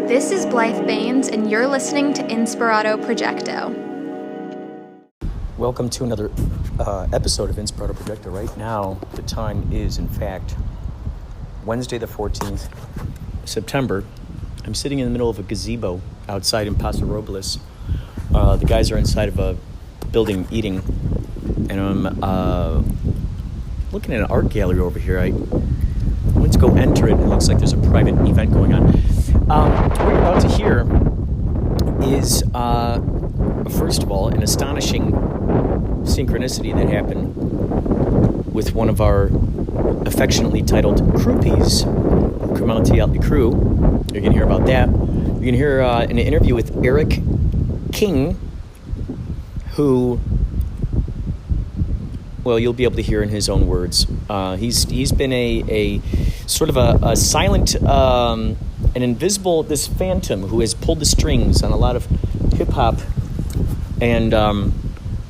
This is Blythe Baines, and you're listening to Inspirado Projecto. Welcome to another episode of Inspirado Projecto. Right now, the time is, in fact, Wednesday the 14th September. I'm sitting in the middle of a gazebo outside in Paso Robles. The guys are inside of a building eating, and I'm looking at an art gallery over here. I went to go enter it. It looks like there's a private event going on. What you're about to hear is, first of all, an astonishing synchronicity that happened with one of our affectionately titled groupies, Cromonti out the crew. You're going to hear about that. You're going to hear an interview with Eric King, who, well, you'll be able to hear in his own words. He's been a sort of a silent, an invisible, this phantom who has pulled the strings on a lot of hip-hop. And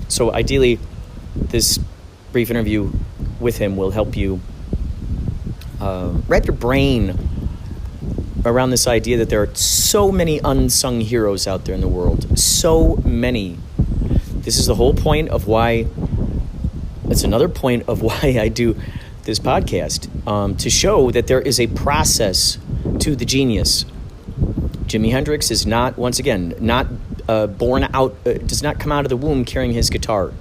so ideally, this brief interview with him will help you wrap your brain around this idea that there are so many unsung heroes out there in the world. So many. This is the whole point of why, it's another point of why I do this podcast, to show that there is a process to the genius. Jimi Hendrix is not, once again, not born out, does not come out of the womb carrying his guitar.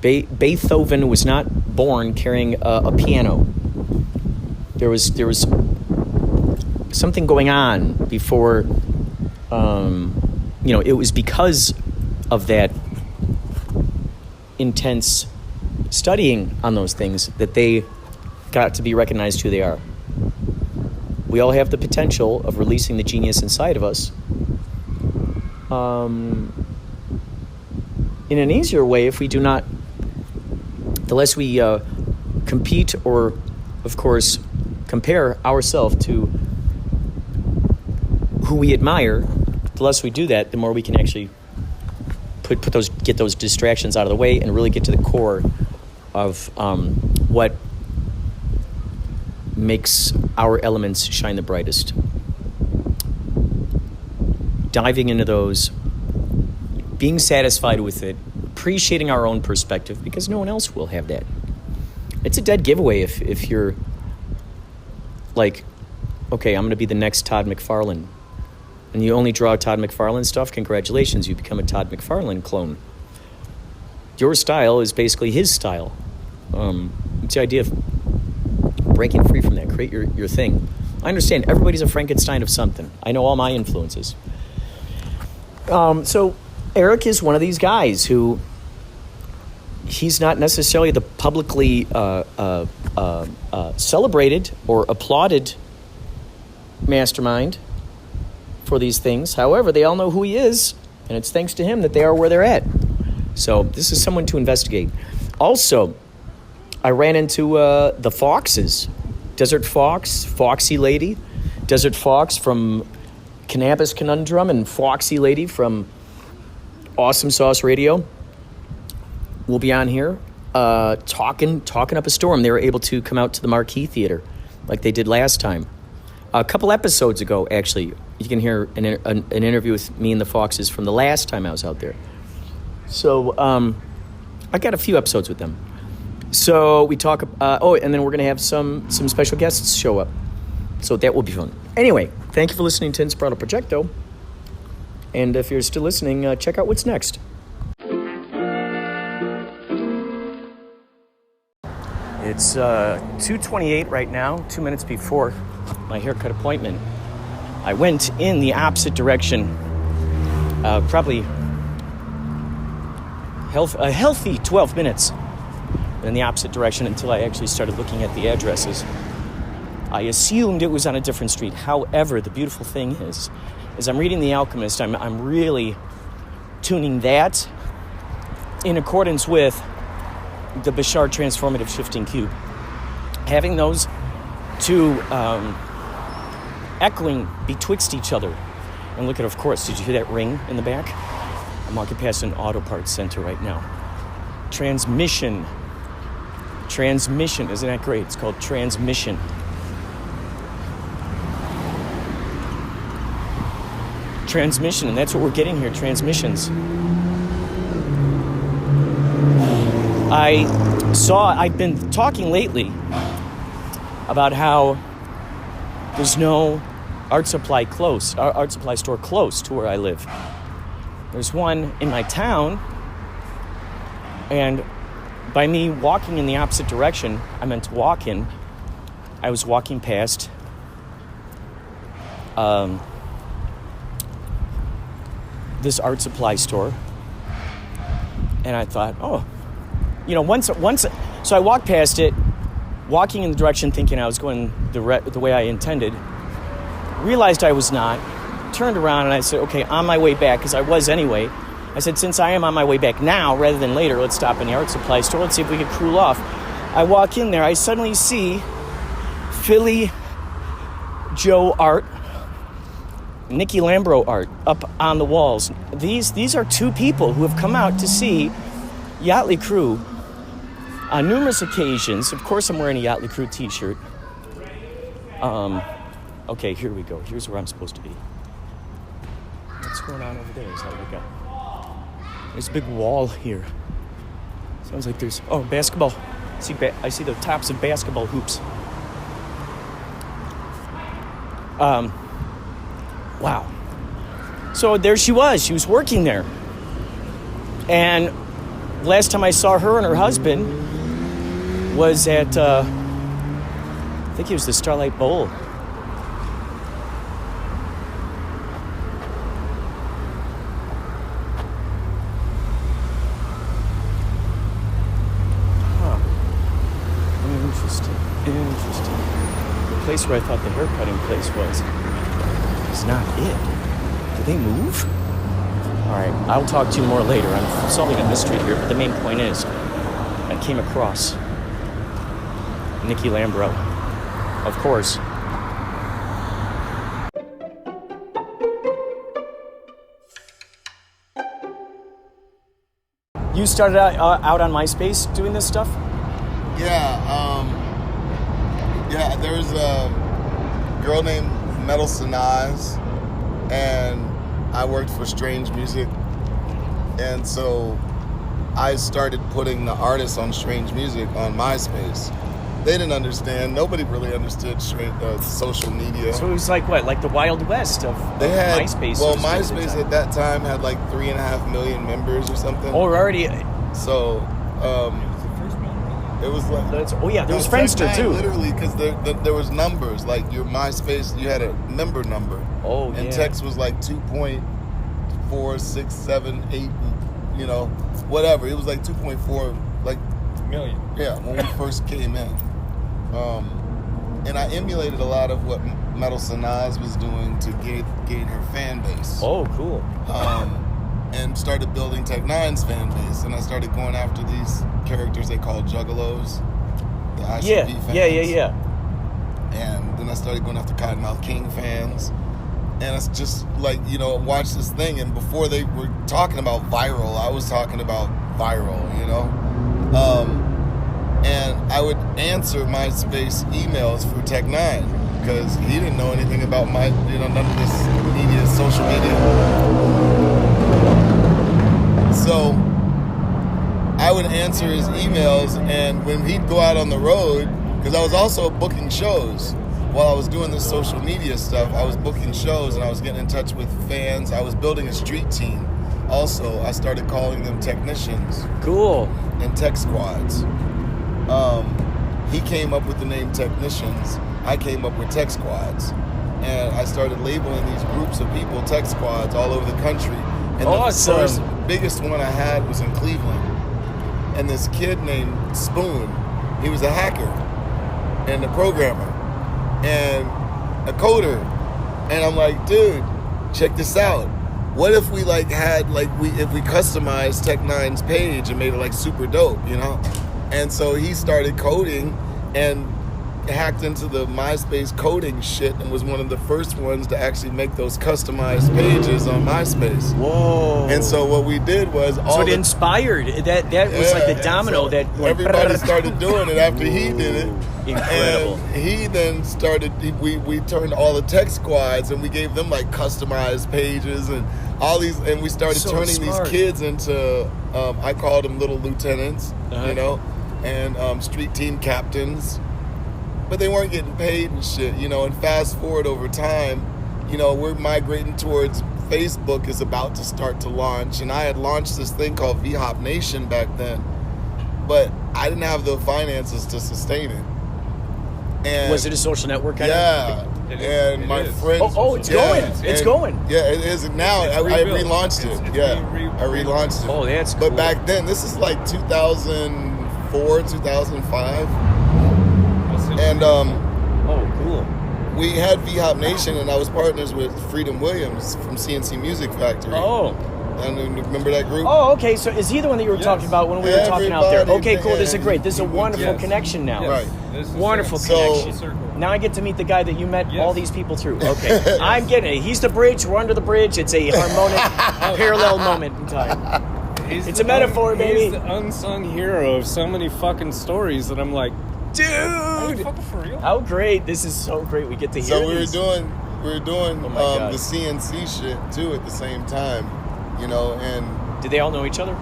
Beethoven was not born carrying a piano. There was something going on before, it was because of that intense studying on those things that they got to be recognized who they are. We all have the potential of releasing the genius inside of us in an easier way if we do not, the less we compete or, of course, compare ourselves to who we admire. The less we do that, the more we can actually get those distractions out of the way and really get to the core of what makes our elements shine the brightest. Diving into those, being satisfied with it, appreciating our own perspective, because no one else will have that. It's a dead giveaway if you're like, okay, I'm going to be the next Todd McFarlane, and you only draw Todd McFarlane stuff. Congratulations, you become a Todd McFarlane clone. Your style is basically his style. It's the idea of breaking free from that. Create your thing. I understand everybody's a Frankenstein of something. I know all my influences. So Eric is one of these guys who, he's not necessarily the publicly celebrated or applauded mastermind for these things. However, they all know who he is, and it's thanks to him that they are where they're at. So this is someone to investigate. Also, I ran into the Fawkeses. Desert Fox, Foxy Lady. Desert Fox from Cannabis Conundrum and Foxy Lady from Awesome Sauce Radio will be on here talking up a storm. They were able to come out to the Marquee Theater like they did last time. A couple episodes ago, actually, you can hear an interview with me and the Fawkeses from the last time I was out there. So I got a few episodes with them. So we talk, and then we're going to have some special guests show up. So that will be fun. Anyway, thank you for listening to Inspirado Projecto. And if you're still listening, check out what's next. It's 2:28 right now, 2 minutes before my haircut appointment. I went in the opposite direction, probably a healthy 12 minutes in the opposite direction until I actually started looking at the addresses. I assumed it was on a different street. However, the beautiful thing is, as I'm reading The Alchemist, I'm really tuning that in accordance with the Bashar Transformative Shifting Cube. Having those two echoing betwixt each other. And look at, of course, did you hear that ring in the back? I'm walking past an auto parts center right now. Transmission, isn't that great? It's called Transmission. transmission, and that's what we're getting here, transmissions. I've been talking lately about how there's no art supply store close to where I live. There's one in my town, and by me walking in the opposite direction I meant to walk in, I was walking past this art supply store, and I thought, so I walked past it, walking in the direction thinking I was going the way I intended, realized I was not, turned around, and I said, okay, on my way back, because I was anyway, I said, since I am on my way back now rather than later, let's stop in the art supply store, let's see if we can cool off. I walk in there, I suddenly see Philly Joe art, Nicky Lambro art up on the walls. These are two people who have come out to see Yachtly Crew on numerous occasions. Of course, I'm wearing a Yachtly Crew t-shirt. Okay, here we go. Here's where I'm supposed to be. What's going on over there? Is that what we got? There's a big wall here. Sounds like there's... Oh, basketball. I see the tops of basketball hoops. Wow. So there she was. She was working there. And last time I saw her and her husband was at, I think it was the Starlight Bowl. Interesting. The place where I thought the haircutting place was is not it. Did they move? All right, I'll talk to you more later. I'm solving a mystery here, but the main point is I came across Nicky Lambro, of course. You started out on MySpace doing this stuff? Yeah, there was a girl named Metal Sanaz, and I worked for Strange Music, and so I started putting the artists on Strange Music on MySpace. They didn't understand. Nobody really understood social media. So it was like what? Like the Wild West of MySpace? Well, MySpace at that time had like 3.5 million members or something. Oh, already. So, it was like... there was Friendster too. Literally, because there was numbers. Like your MySpace, you had a member number. Oh, and text was like 2.4678, whatever. It was like 2.4 million. Yeah, when we first came in. And I emulated a lot of what Metal Sanaz was doing to gain her fan base. Oh, cool. And started building Tech Nine's fan base, and I started going after these characters they call juggalos, the ICP fans. Yeah. And then I started going after Cottonmouth King fans, and it's just watch this thing. And before they were talking about viral, I was talking about viral, and I would answer MySpace emails for Tech Nine because he didn't know anything about none of this media, social media. So I would answer his emails, and when he'd go out on the road, because I was also booking shows while I was doing this social media stuff, I was booking shows and I was getting in touch with fans. I was building a street team. Also, I started calling them technicians. Cool. And tech squads. He came up with the name technicians. I came up with tech squads. And I started labeling these groups of people tech squads all over the country. And awesome. The first biggest one I had was in Cleveland. And this kid named Spoon, he was a hacker and a programmer and a coder. And I'm like, dude, check this out. What if we if we customized Tech Nine's page and made it super dope, And so he started coding and hacked into the MySpace coding shit and was one of the first ones to actually make those customized pages on MySpace. Whoa. And so what we did was it inspired. That was like the domino that went... Everybody started doing it after he did it. Incredible. And he then started, we turned all the tech squads and we gave them like customized pages and all these, and we started turning smart. these kids into, I called them little lieutenants, you know, and street team captains. But they weren't getting paid and shit, you know, and fast forward over time, you know, we're migrating towards Facebook is about to start to launch. And I had launched this thing called VHop Nation back then, but I didn't have the finances to sustain it. And Was it a social network? Yeah. And my friends. Oh, it's going. It's going. Yeah, it is now. I relaunched it. I relaunched it. Oh, that's cool. But back then, this is like 2004, 2005. And oh, cool. we had VHop Nation, and I was partners with Freedom Williams from CNC Music Factory. Oh. And remember that group? Oh, okay. So is he the one that you were talking about when we were talking out there? Okay, cool. This is Everybody. great. This is a wonderful connection now. Right. Wonderful So- connection. Now I get to meet the guy that you met all these people through. Okay. I'm getting it. He's the bridge. We're under the bridge. It's a harmonic, parallel moment in time. It's a metaphor, baby. He's the unsung hero of so many fucking stories that I'm like, Dude! are you fucking for real? How great. This is so great. We get to hear So we were these. doing Oh my God. the CNC shit too at the same time, you know, and Did they all know each other?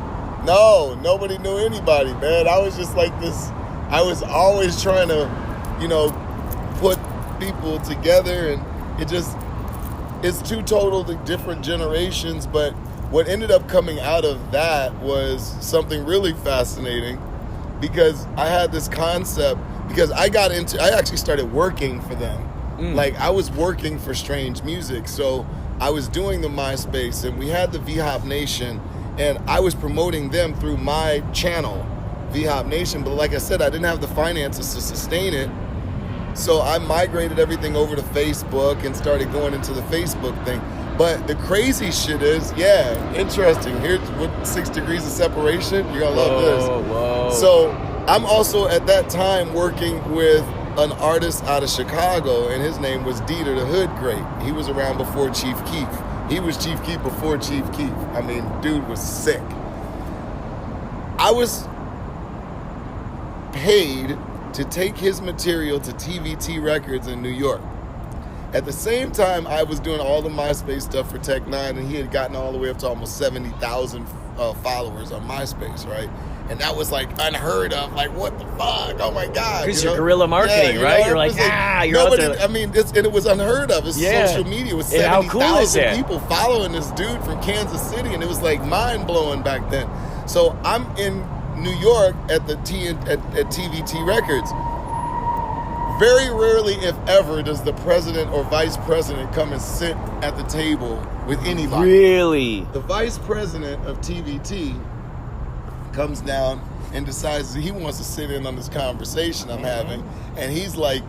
no, nobody knew anybody, man. I was just like this. I was always trying to, you know, put people together, and it's two totally different generations. But what ended up coming out of that was something really fascinating, because I had this concept, because I actually started working for them. Like, I was working for Strange Music, so I was doing the MySpace, and we had the VHop Nation, and I was promoting them through my channel, VHop Nation. But like I said, I didn't have the finances to sustain it, so I migrated everything over to Facebook and started going into the Facebook thing. But the crazy shit is, interesting. Here's what 6 degrees of separation. You're gonna love this. Whoa. So I'm also at that time working with an artist out of Chicago, and his name was Dieter the Hood Great. He was around before Chief Keef. He was Chief Keef before Chief Keef. I mean, dude was sick. I was paid to take his material to TVT Records in New York. At the same time, I was doing all the MySpace stuff for Tech Nine, and he had gotten all the way up to almost 70,000 followers on MySpace, right? And that was like unheard of. Like, what the fuck? Oh my God! Because you're guerrilla marketing, right? You're like, you're nobody. out there. I mean, and it was unheard of. It's social media with 70,000 people following this dude from Kansas City, and it was like mind blowing back then. So I'm in New York at the at TVT Records. Very rarely, if ever, does the president or vice president come and sit at the table with anybody. Really? The vice president of TVT comes down and decides that he wants to sit in on this conversation I'm having, and he's like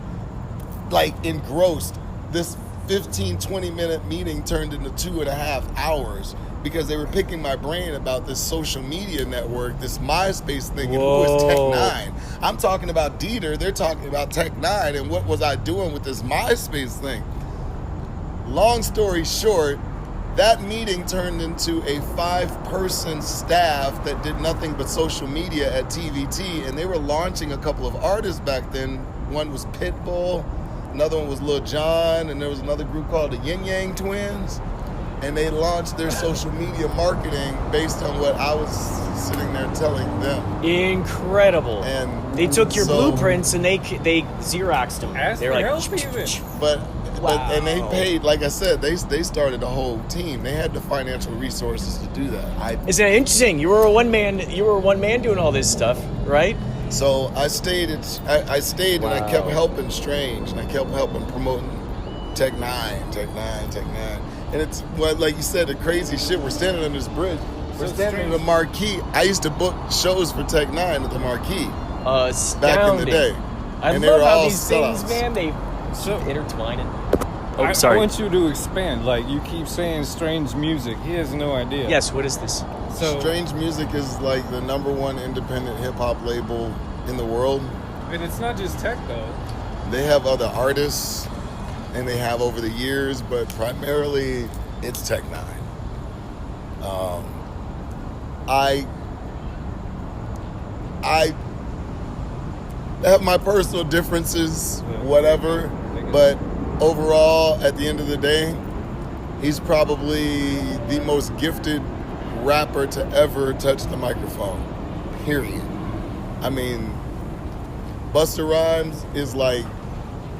engrossed. This 15-20 minute meeting turned into 2.5 hours, because they were picking my brain about this social media network, this MySpace thing, and who was Tech Nine. I'm talking about Dieter, they're talking about Tech Nine, and what was I doing with this MySpace thing? Long story short, that meeting turned into a 5-person staff that did nothing but social media at TVT, and they were launching a couple of artists back then. One was Pitbull, another one was Lil Jon, and there was another group called the Yin Yang Twins. And they launched their social media marketing based on what I was sitting there telling them. Incredible. And they took your so, blueprints and they Xeroxed them. They're like, but wow. And they paid, like I said, they started a whole team. They had the financial resources to do that. Isn't it interesting? You were one man doing all this stuff, right? So I stayed and I kept helping Strange, and I kept helping promoting Tech Nine. And it's, well, like you said, the crazy shit. We're standing on this bridge. We're standing on the marquee. I used to book shows for Tech Nine at the marquee back in the day. I love how these things, man, they intertwine it. Oh, sorry. I want you to expand. Like, you keep saying Strange Music. He has no idea. Yes, what is this? So, Strange Music is like the #1 independent hip-hop label in the world. And it's not just tech, though. They have other artists, and they have over the years, but primarily it's Tech Nine. have my personal differences, whatever. But overall, at the end of the day, he's probably the most gifted rapper to ever touch the microphone. Period. I mean, Busta Rhymes is like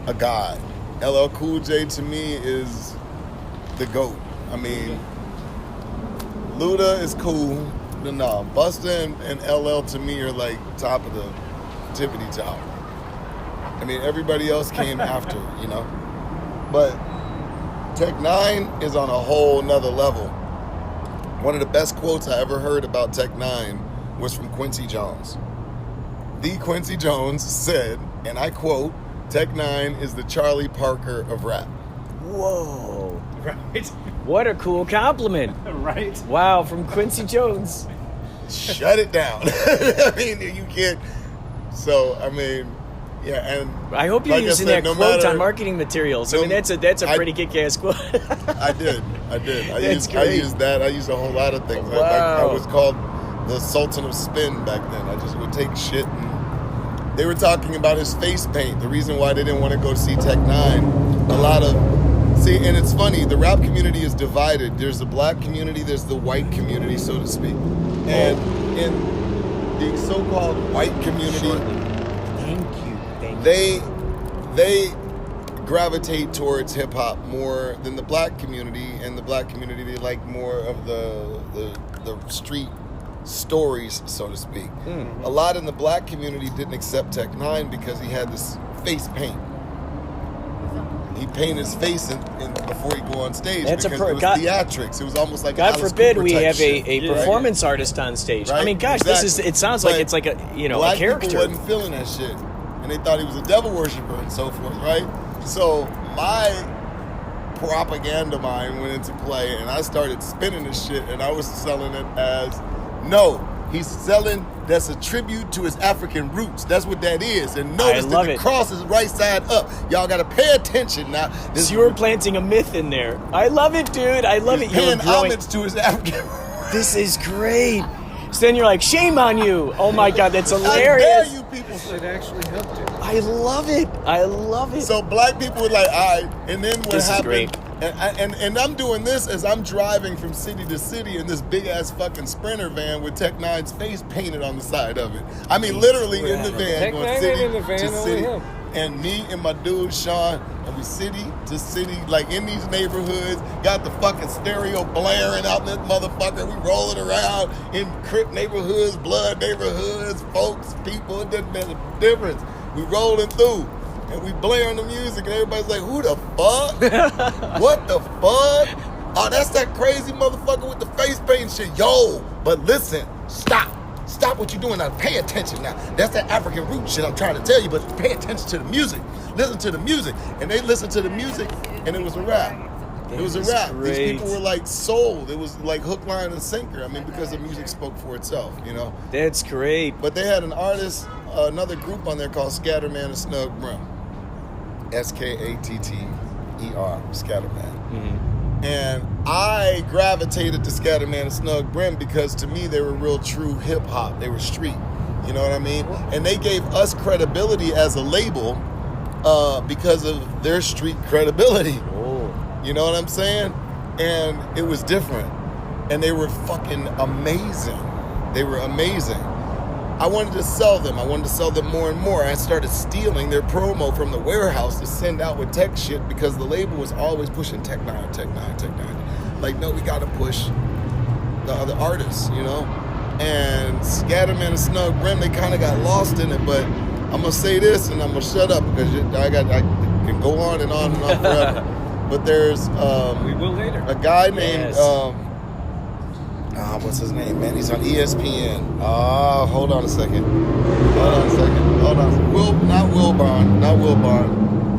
a god. LL Cool J to me is the GOAT. I mean, Luda is cool. No, Busta and LL to me are like top of the tippity top. I mean, everybody else came after, you know. But Tech Nine is on a whole nother level. One of the best quotes I ever heard about Tech Nine was from Quincy Jones. The Quincy Jones said, and I quote, Tech Nine is the Charlie Parker of rap. Whoa. Right. What a cool compliment. Right. Wow, from Quincy Jones. Shut it down. I mean, you can't. So, I mean, yeah, and I hope you're like using I said, that quote on marketing materials. I mean, that's a pretty kick-ass quote. I did. That's I great. used that. I used a whole lot of things. Wow. I was called the Sultan of Spin back then. I just would take shit and they were talking about his face paint. The reason why they didn't want to go see Tech Nine. And it's funny, the rap community is divided. There's the black community, there's the white community, so to speak. And in the so-called white community, Thank you. they gravitate towards hip hop more than the black community, and the black community, they like more of the street stories, so to speak. A lot in the black community didn't accept Tech Nine because he had this face paint. He painted his face in before he go on stage. That's because it was theatrics. It was almost like God Alice forbid Cooper we type have shit. a performance artist on stage. Right? I mean, gosh, Exactly. it sounds But like it's like a black a character. people wasn't feeling that shit, and they thought he was a devil worshiper and so forth, right? So my propaganda mind went into play, and I started spinning this shit, and I was selling it as, no, he's selling. That's a tribute to his African roots. That's what that is. And notice that the cross is right side up. Y'all got to pay attention now. So you were planting a myth in there. I love it, dude. I love it. Paying homage to his African. This is great. So then you're like, shame on you. Oh my God, that's How hilarious. dare you people? It actually helped it. I love it. I love it. So black people were like, all right. And then what This is happened? great. And I'm doing this as I'm driving from city to city in this big ass fucking Sprinter van with Tech Nine's face painted on the side of it. I mean, literally in the van, Tech going Nine city ain't in the van, to only city. him. And me and my dude Sean, and we city to city, like in these neighborhoods, got the fucking stereo blaring out in this motherfucker. We rolling around in Crip neighborhoods, blood neighborhoods, folks, people. It doesn't make a difference. We rolling through. And we blaring the music, and everybody's like, who the fuck? What the fuck? Oh, that's that crazy motherfucker with the face paint shit. Yo, but listen, stop. Stop what you're doing now. Pay attention now. That's that African root shit I'm trying to tell you, but pay attention to the music. Listen to the music. And they listened to the music, and it was a rap. It was a rap. Great. These people were like sold. It was like hook, line, and sinker. I mean, because the music spoke for itself, you know? That's great. But they had an artist, another group on there called Scatterman and Snug Brim. Skatter, Scatterman. Mm-hmm. And I gravitated to Scatterman and Snug Brim because to me they were real true hip hop. They were street. You know what I mean? And they gave us credibility as a label because of their street credibility. Oh. You know what I'm saying? And it was different. And they were fucking amazing. They were amazing. I wanted to sell them. I wanted to sell them more and more. I started stealing their promo from the warehouse to send out with tech shit because the label was always pushing Tech Nine. Like, no, we got to push the other artists, you know? And Scatterman and Snug Brim, they kind of got lost in it, but I'm going to say this and I'm going to shut up because I can go on and on and on forever. But there's We will later. a guy named... Yes. What's his name, man? He's on ESPN. Hold on a second. Not Will Barn.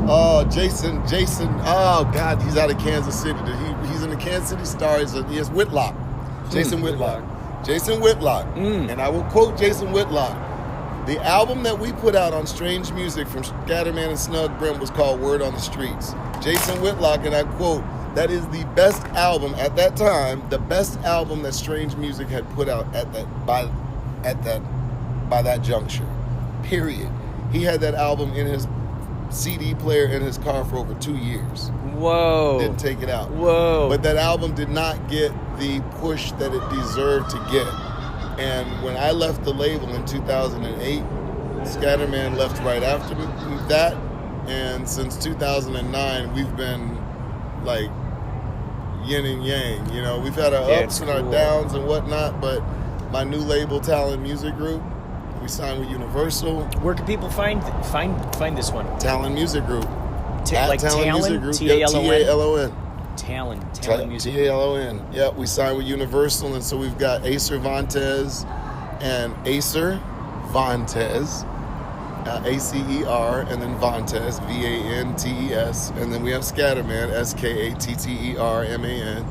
Oh, Jason. Oh, God, he's out of Kansas City. He's in the Kansas City Stars. He has Whitlock. Jason Whitlock. And I will quote Jason Whitlock. The album that we put out on Strange Music from Scatterman and Snug Brim was called Word on the Streets. Jason Whitlock, and I quote, that is the best album at that time, the best album that Strange Music had put out by that juncture. Period. He had that album in his CD player in his car for over 2 years. Whoa. Didn't take it out. Whoa. But that album did not get the push that it deserved to get. And when I left the label in 2008, Scatterman left right after that. And since 2009, we've been like yin and yang. You know, we've had our ups and our downs and whatnot, but my new label, Talon Music Group, we signed with Universal. Where can people find this one? Talon Music Group. Like Talon Music Group. T-A-L-O-N? Talon. Talon Music Group. T-A-L-O-N. Yep, we signed with Universal, and so we've got Acer Vantes and Acer Vantes, A-C-E-R, and then Vantes, V-A-N-T-E-S, and then we have Scatterman, S-K-A-T-T-E-R-M-A-N.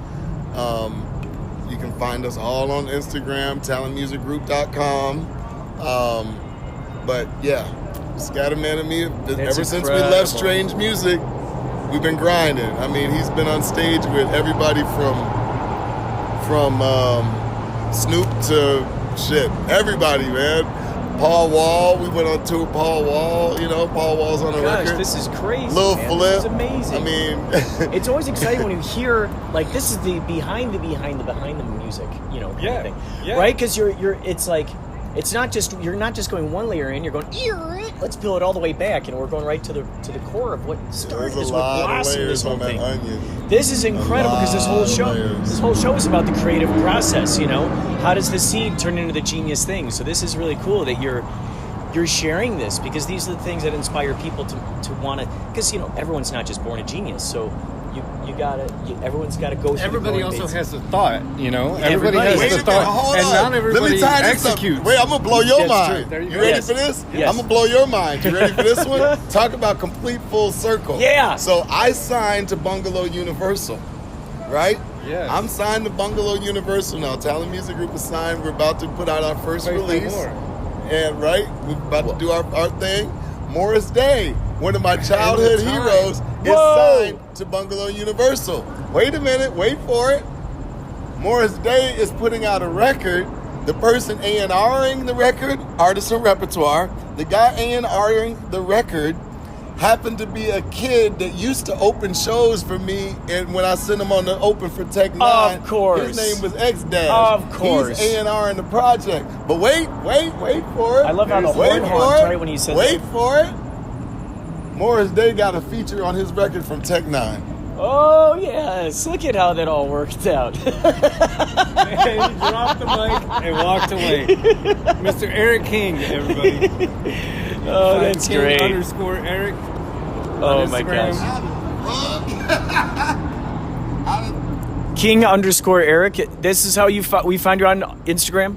You can find us all on Instagram, talonmusicgroup.com. But yeah, Scatterman and me, ever since we left Strange Music, we've been grinding. I mean, he's been on stage with everybody from Snoop to shit, everybody, man. Paul Wall, we went on tour with Paul Wall, you know, Paul Wall's on the record. This is crazy, Lil man. Flip. This is amazing. I mean... it's always exciting when you hear, like, this is the behind the music, you know, kind of thing. Yeah. Right? Because it's like, you're not just going one layer in, you're going, let's peel it all the way back, and we're going right to the core of what started this, what blossomed this whole thing. This is incredible because this whole show is about the creative process, you know? How does the seed turn into the genius thing? So this is really cool that you're sharing this, because these are the things that inspire people to want to, because, you know, everyone's not just born a genius, so everyone's got to go through. Everybody also has a thought, you know. Everybody has a thought, and not everybody executes. Wait, I'm gonna blow your mind. You ready for this? Yes. I'm gonna blow your mind. You ready for this one? Talk about complete full circle. Yeah. So I signed to Bungalow Universal, right? Yeah. I'm signed to Bungalow Universal now. Talon Music Group is signed. We're about to put out our first release, and we're about to do our thing. Morris Day, one of my childhood heroes, is signed to Bungalow Universal. Wait a minute, wait for it. Morris Day is putting out a record. The person A&Ring the record, artist and repertoire, the guy A&Ring the record happened to be a kid that used to open shows for me, and when I sent him on the open for Tech 9, of course, his name was X-Dash. Of course. He's A&R in the project. But wait for it. I love how the horn honks right when he said Wait for it. Morris Day got a feature on his record from Tech 9. Oh, yes. Look at how that all worked out. And he dropped the mic and walked away. Mr. Eric King, everybody. Oh, that's King great. _ Eric. Oh, my gosh. King _ Eric. This is how we find you on Instagram?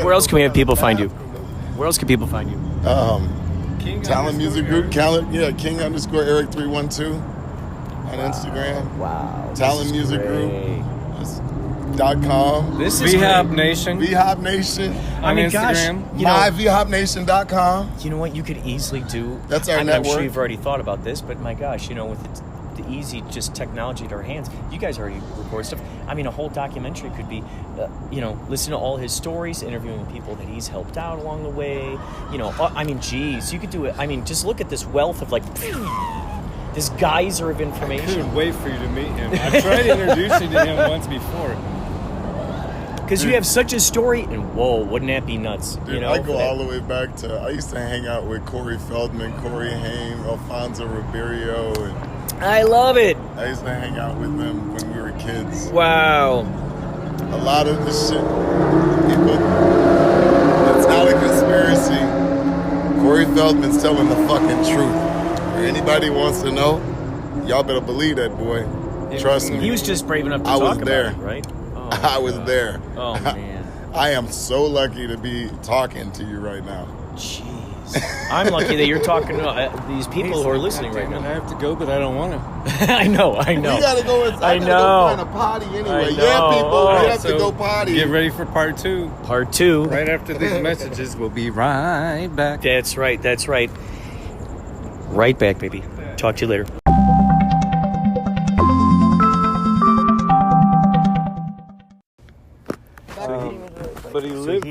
Where else can we have people find you? Where else can people find you? Talon Music Group, King _ Eric 312 on Instagram. Wow. Talon Music Group. .com. This is VHOP Nation. VHOP Nation. On Instagram. MyVHOPNation.com. You know what you could easily do? That's our network. I'm network. sure you've already thought about this, but my gosh, you know, with the easy just technology at our hands, you guys already record stuff. I mean, a whole documentary could be, you know, listen to all his stories, interviewing people that he's helped out along the way. You know, I mean, geez, you could do it. I mean, just look at this wealth of, like, this geyser of information. I couldn't wait for you to meet him. I tried to introduce you to him once before. Because you have such a story, and whoa, wouldn't that be nuts? Dude, you know, I go all the way back to, I used to hang out with Corey Feldman, Corey Haim, Alfonso Ribeiro, and I love it. I used to hang out with them when we were kids. Wow. A lot of the shit, people, it's not a conspiracy. Corey Feldman's telling the fucking truth. If anybody wants to know, y'all better believe that boy. Trust me. He was just brave enough to talk about there. it, right? Oh, I was there. Oh, man. I am so lucky to be talking to you right now. Jeez. I'm lucky that you're talking to these people who are listening right now. I have to go, but I don't want to. I know. We gotta go inside. I know. Go find a potty anyway. I know. Yeah, people, we have So to go potty. Get ready for part 2. Part 2. Right after these messages, we'll be right back. That's right. That's right. Right back, baby. Talk to you later. But he lived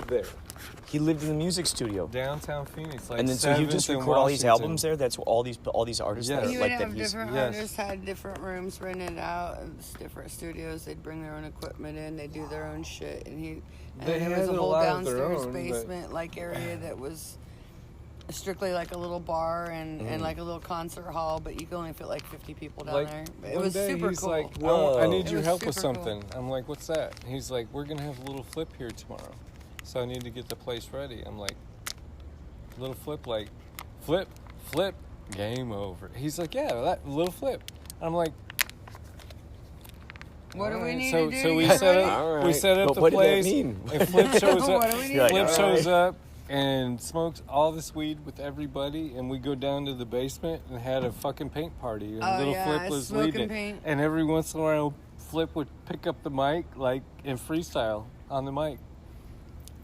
there. He lived in the music studio. Downtown Phoenix, like And then so he just 7th and record all these Washington. albums there. That's all these artists Yes. that He are would like that. have He's different Yes. artists had different rooms rented out, and different studios. They'd bring their own equipment in. They do their own shit, and They there had was a a whole lot of their downstairs own, but- basement like area that was strictly like a little bar and like a little concert hall, but you could only fit like 50 people down Like, there. But it one was day super he's cool. like, Whoa. I need It your was help with super something. I'm like, what's that? He's like, we're going to have a little flip here tomorrow. So I need to get the place ready. I'm like, little flip, like, flip, game over. He's like, yeah, that little flip. I'm like, What do we alright. need so, to do? So we You set ready? up, Alright. we set up But the what did that place. mean? And Flip shows up. What do we need You're to like, do? Flip alright. shows up and smokes all this weed with everybody, and we go down to the basement and had a fucking paint party. And Oh, little yeah, Flip was smoking leading. paint. And every once in a while, Flip would pick up the mic, like, and freestyle on the mic.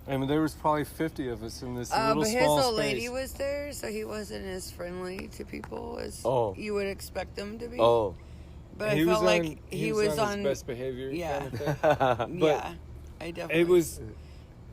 I mean, there was probably 50 of us in this little But his small old space. lady was there, so he wasn't as friendly to people as Oh. you would expect him to be. Oh, But he I felt was like on, he was his on. best behavior. Yeah. Kind of thing. Yeah, I definitely. It was.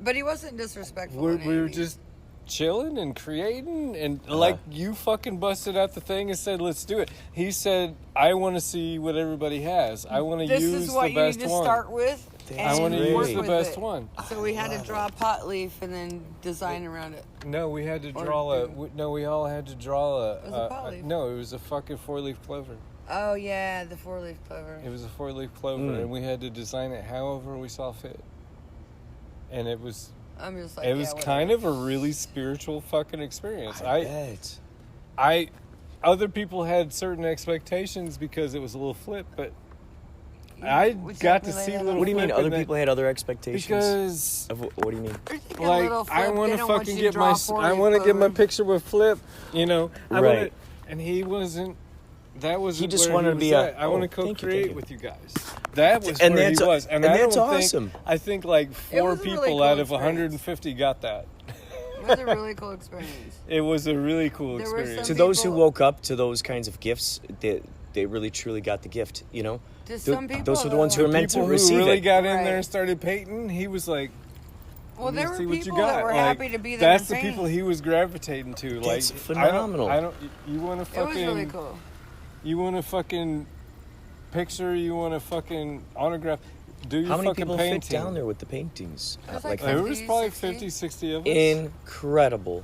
But he wasn't disrespectful. We in any were means. just chilling and creating, and like you fucking busted out the thing and said, "Let's do it." He said, "I want to see what everybody has. I want to This use is what the you best need to one. start with. I and want to work use the with best it. one." So we had to draw a pot leaf and then design around it. No, we had to Or draw a. do- No, we all had to draw a. It was a pot leaf. No, it was a fucking 4-leaf clover. Oh yeah, the 4-leaf clover. It was a 4-leaf clover, and we had to design it however we saw fit. And it was. I'm just like. It was yeah, kind whatever. of a really spiritual fucking experience. I bet. Other people had certain expectations because it was a little flip, but I Would you got to relay see that little. What do you mean? Flip Other and people had other expectations? because Of what do you mean? You're thinking like little I Flip, want they to don't want fucking you get draw my a 4-leaf I want to get my clover. picture with Flip, you know. Right. And he wasn't. That was. He just wanted to be I want to thank you, co-create thank you. with you guys. That was And where that's- he was, and I that's don't think- awesome. I think like 4 was a really people cool out of experience. 150 got that. It was a really cool experience. It was a really cool There were experience. To some those who people- woke up to those kinds of gifts, they really truly got the gift. You know, To some people, those are the though. ones who are meant to People who receive really it. got in there Right. and started painting, he was like, Well, "Let me there were see what you people got." that were Like, happy to be there. That's and the people paint. he was gravitating to. That's like phenomenal. I don't. You want to It fucking. was really cool. You want to fucking picture. You want to fucking autograph. Do your How many fucking people painting. fit down there with the paintings? It was like There was 50, probably 60. 50, 60 of us. Incredible.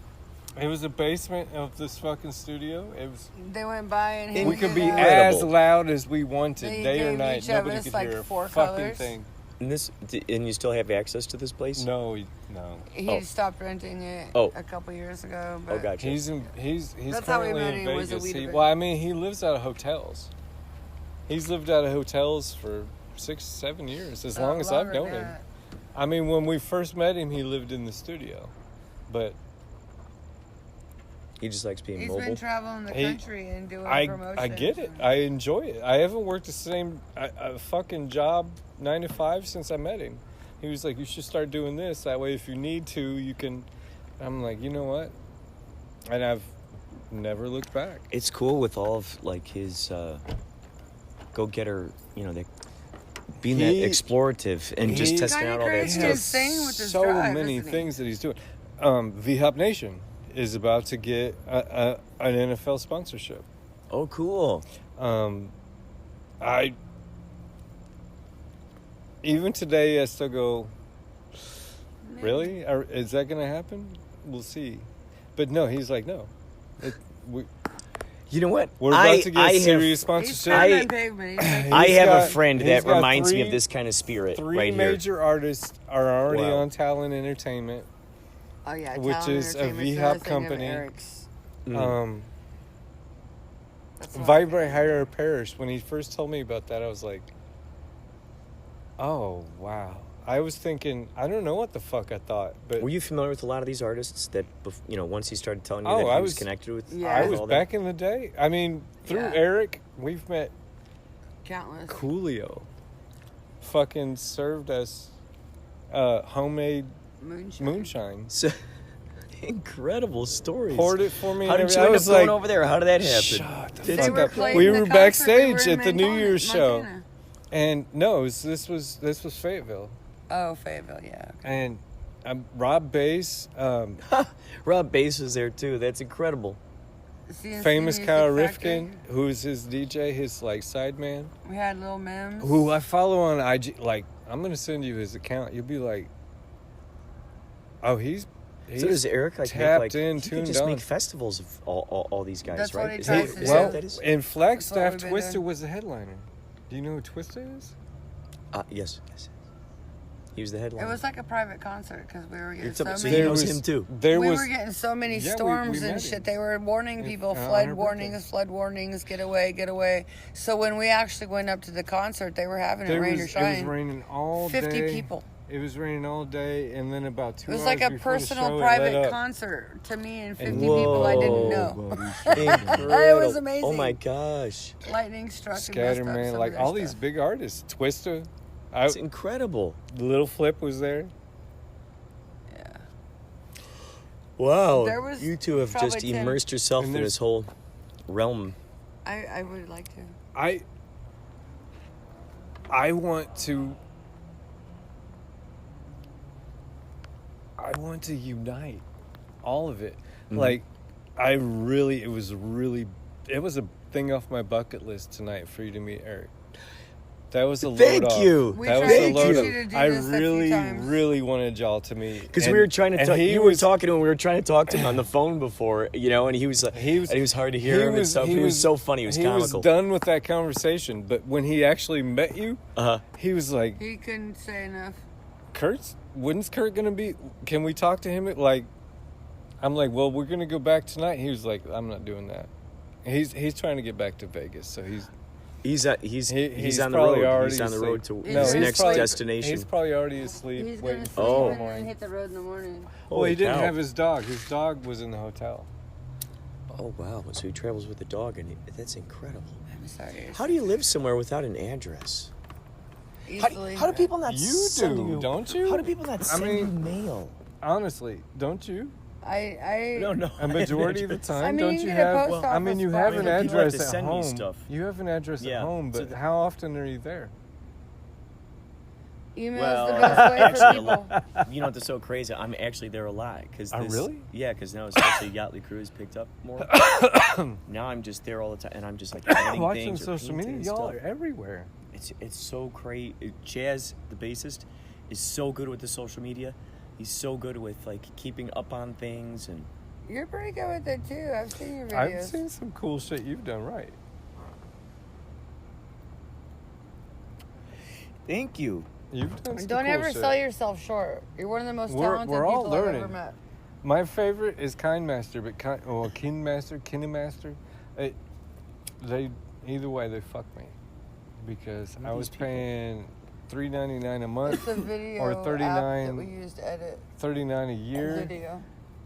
It was a basement of this fucking studio. It was. They went by and We We handed could be out- Incredible. as loud as we wanted, They day or gave night. each of Nobody us, could like, hear a 4 fucking colors. thing. And you still have access to this place? No. He Oh. stopped renting it Oh. a couple years ago. Oh, But gotcha. He's That's how we currently met in him, was a Vegas. weed event. Well, I mean, he lives out of hotels. He's lived out of hotels for 6-7 years, as long as I've longer known than him. that. I mean, when we first met him, he lived in the studio, but He just likes being He's mobile. been traveling the He- country and doing I promotions. get it. I enjoy it. I haven't worked the same a fucking job 9 to 5 since I met him. He was like, "You should start doing this. That way, if you need to, you can." I'm like, you know what? And I've never looked back. It's cool with all of like his go-getter, you know, being He- that explorative and just he- testing Kinda out all that crazy. stuff. His thing with his so drive, many isn't he? things that he's doing. VHop Nation is about to get an NFL sponsorship. Oh, cool. I even today I still go, really? Is that going to happen? We'll see. But no, he's like, no. You know what? We're about to get serious He's sponsorship. standing on pavement. He's like, I He's have a got- friend he's that got reminds me of three- this kind of spirit 3 right here. major artists are already Wow. on Talon Entertainment. oh yeah, which Talon is a Entertainment's VHop another thing of company. Eric's. That's a lot. Vibrate Higher Parish. When he first told me about that, I was like, oh, wow. I was thinking, I don't know what the fuck I thought, but Were you familiar with a lot of these artists that, you know, once he started telling you Oh, that he I was was- connected with? Yeah. I with was all back in the day. I mean, through Yeah. Eric, we've met Countless. Coolio. Fucking served us homemade moonshine. So, incredible stories. Poured it for me. How and did you everything. I end up was going like, over there? How did that happen? Shut the Did fuck you- They were up. playing We the were concert. backstage We were at the in New Montana- Year's show. Montana. And no, this was Fayetteville. Oh, Fayetteville, yeah. Okay. And Rob Bass, Rob Bass is there too. That's incredible. CNC famous Music Kyle Factory. Rifkin, who's his DJ, his like sideman, We had Lil Mims. who I follow on IG. Like, I'm gonna send you his account. You'll be like, oh, he's So does Eric like tapped make, in, he could tuned just on. make festivals of all these guys, That's what right? he Is tries that- to is do. that Well, what that is? in Flagstaff, That's what we've been Twister doing. was the headliner. Do you know who Twister is? Yes. He was the headline. It was like a private concert because we were getting so so many. he knows him too. There We was were getting so many Yeah, we storms met and him. shit. They were warning It's people, on her flood birthday. warnings, get away. So when we actually went up to the concert, they were having it rain or it was shine. raining all 50 day. people. It was raining all day, and then about 2 It was hours like a before the personal, show, it private let up. concert to me and 50 And- people I didn't know. Incredible. It was amazing. Oh my gosh. Lightning struck and messed up Scatterman, some like of their all these stuff. big artists. Twister, It's incredible. Little Flip was there. Yeah. Wow. There was You two have probably just 10. immersed yourself And in there's- this whole realm. I would like to. I want to unite all of it. Mhm. Like, it was a thing off my bucket list tonight for you to meet Eric. That was a load Thank off. you. We That was tried a to load get off. you to do I this a few really, times. really wanted y'all to meet. Because we were trying to and talk. he You were was- talking to him. We were trying to talk to him on the phone before, and he was hard to hear him and stuff. He was so funny. He was comical. was done with that conversation, but when he actually met you, he was like, He couldn't say enough. when's Kurt gonna be? Can we talk to him? Like, I'm like, well, we're gonna go back tonight. He was like, I'm not doing that. He's trying to get back to Vegas, so he's He's on the probably road. already He's on the asleep. road to No, his he's next probably- destination. He's probably already asleep. He's waiting gonna for sleep Oh. tomorrow and then morning. hit the road in the morning. Well, he didn't cow. have his dog. His dog was in the hotel. Oh wow! So he travels with the dog, and that's incredible. I'm sorry. How do you live somewhere without an address? Easily. How do people not You send do, you? don't you? How do people not send you mean- mail? Honestly, don't you? I No. A majority of the time, I mean, don't you you get a have? post I mean, you office have box. an I mean, people have address to at send me home. stuff. You have an address Yeah. at home, but So how often are you there? Email's Well, the best way for actually, people. You know what's so crazy? I'm actually there a lot because really? Yeah, because now especially Yachtly Cruise picked up more. Now I'm just there all the time, and I'm just like editing Watching things or social media, painting y'all stuff. are everywhere. It's so crazy. Jazz, the bassist, is so good with the social media. He's so good with like keeping up on things and. You're pretty good with it too. I've seen your videos. I've seen some cool shit you've done right. Thank you. You've done some Don't cool ever shit. sell yourself short. You're one of the most We're- talented we're all people I've learning. ever met. My favorite is Kindmaster, but Kinemaster. They either way they fuck me because Who are I was these people? paying $3.99 a month It's a video or app that $39 we use to edit $39 a a year video.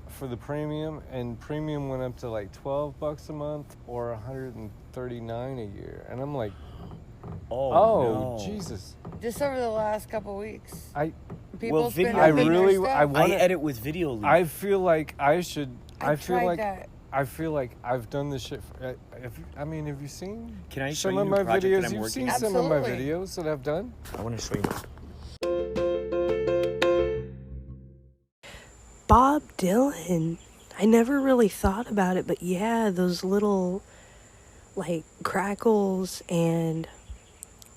for the premium, and premium went up to like $12 a month or $139 a year, and I'm like, Oh, no. Jesus! Just over the last couple weeks. Well, Spend video- a I big really- stuff. I want- I edit with Video Loop. I feel like I should. I feel tried like that. I feel like I've done this shit. Have you seen? Can I show some you of a my project that videos? I'm You've working seen on? some of my Absolutely. videos that I've done. I want to show you. Bob Dylan. I never really thought about it, but yeah, those little like crackles and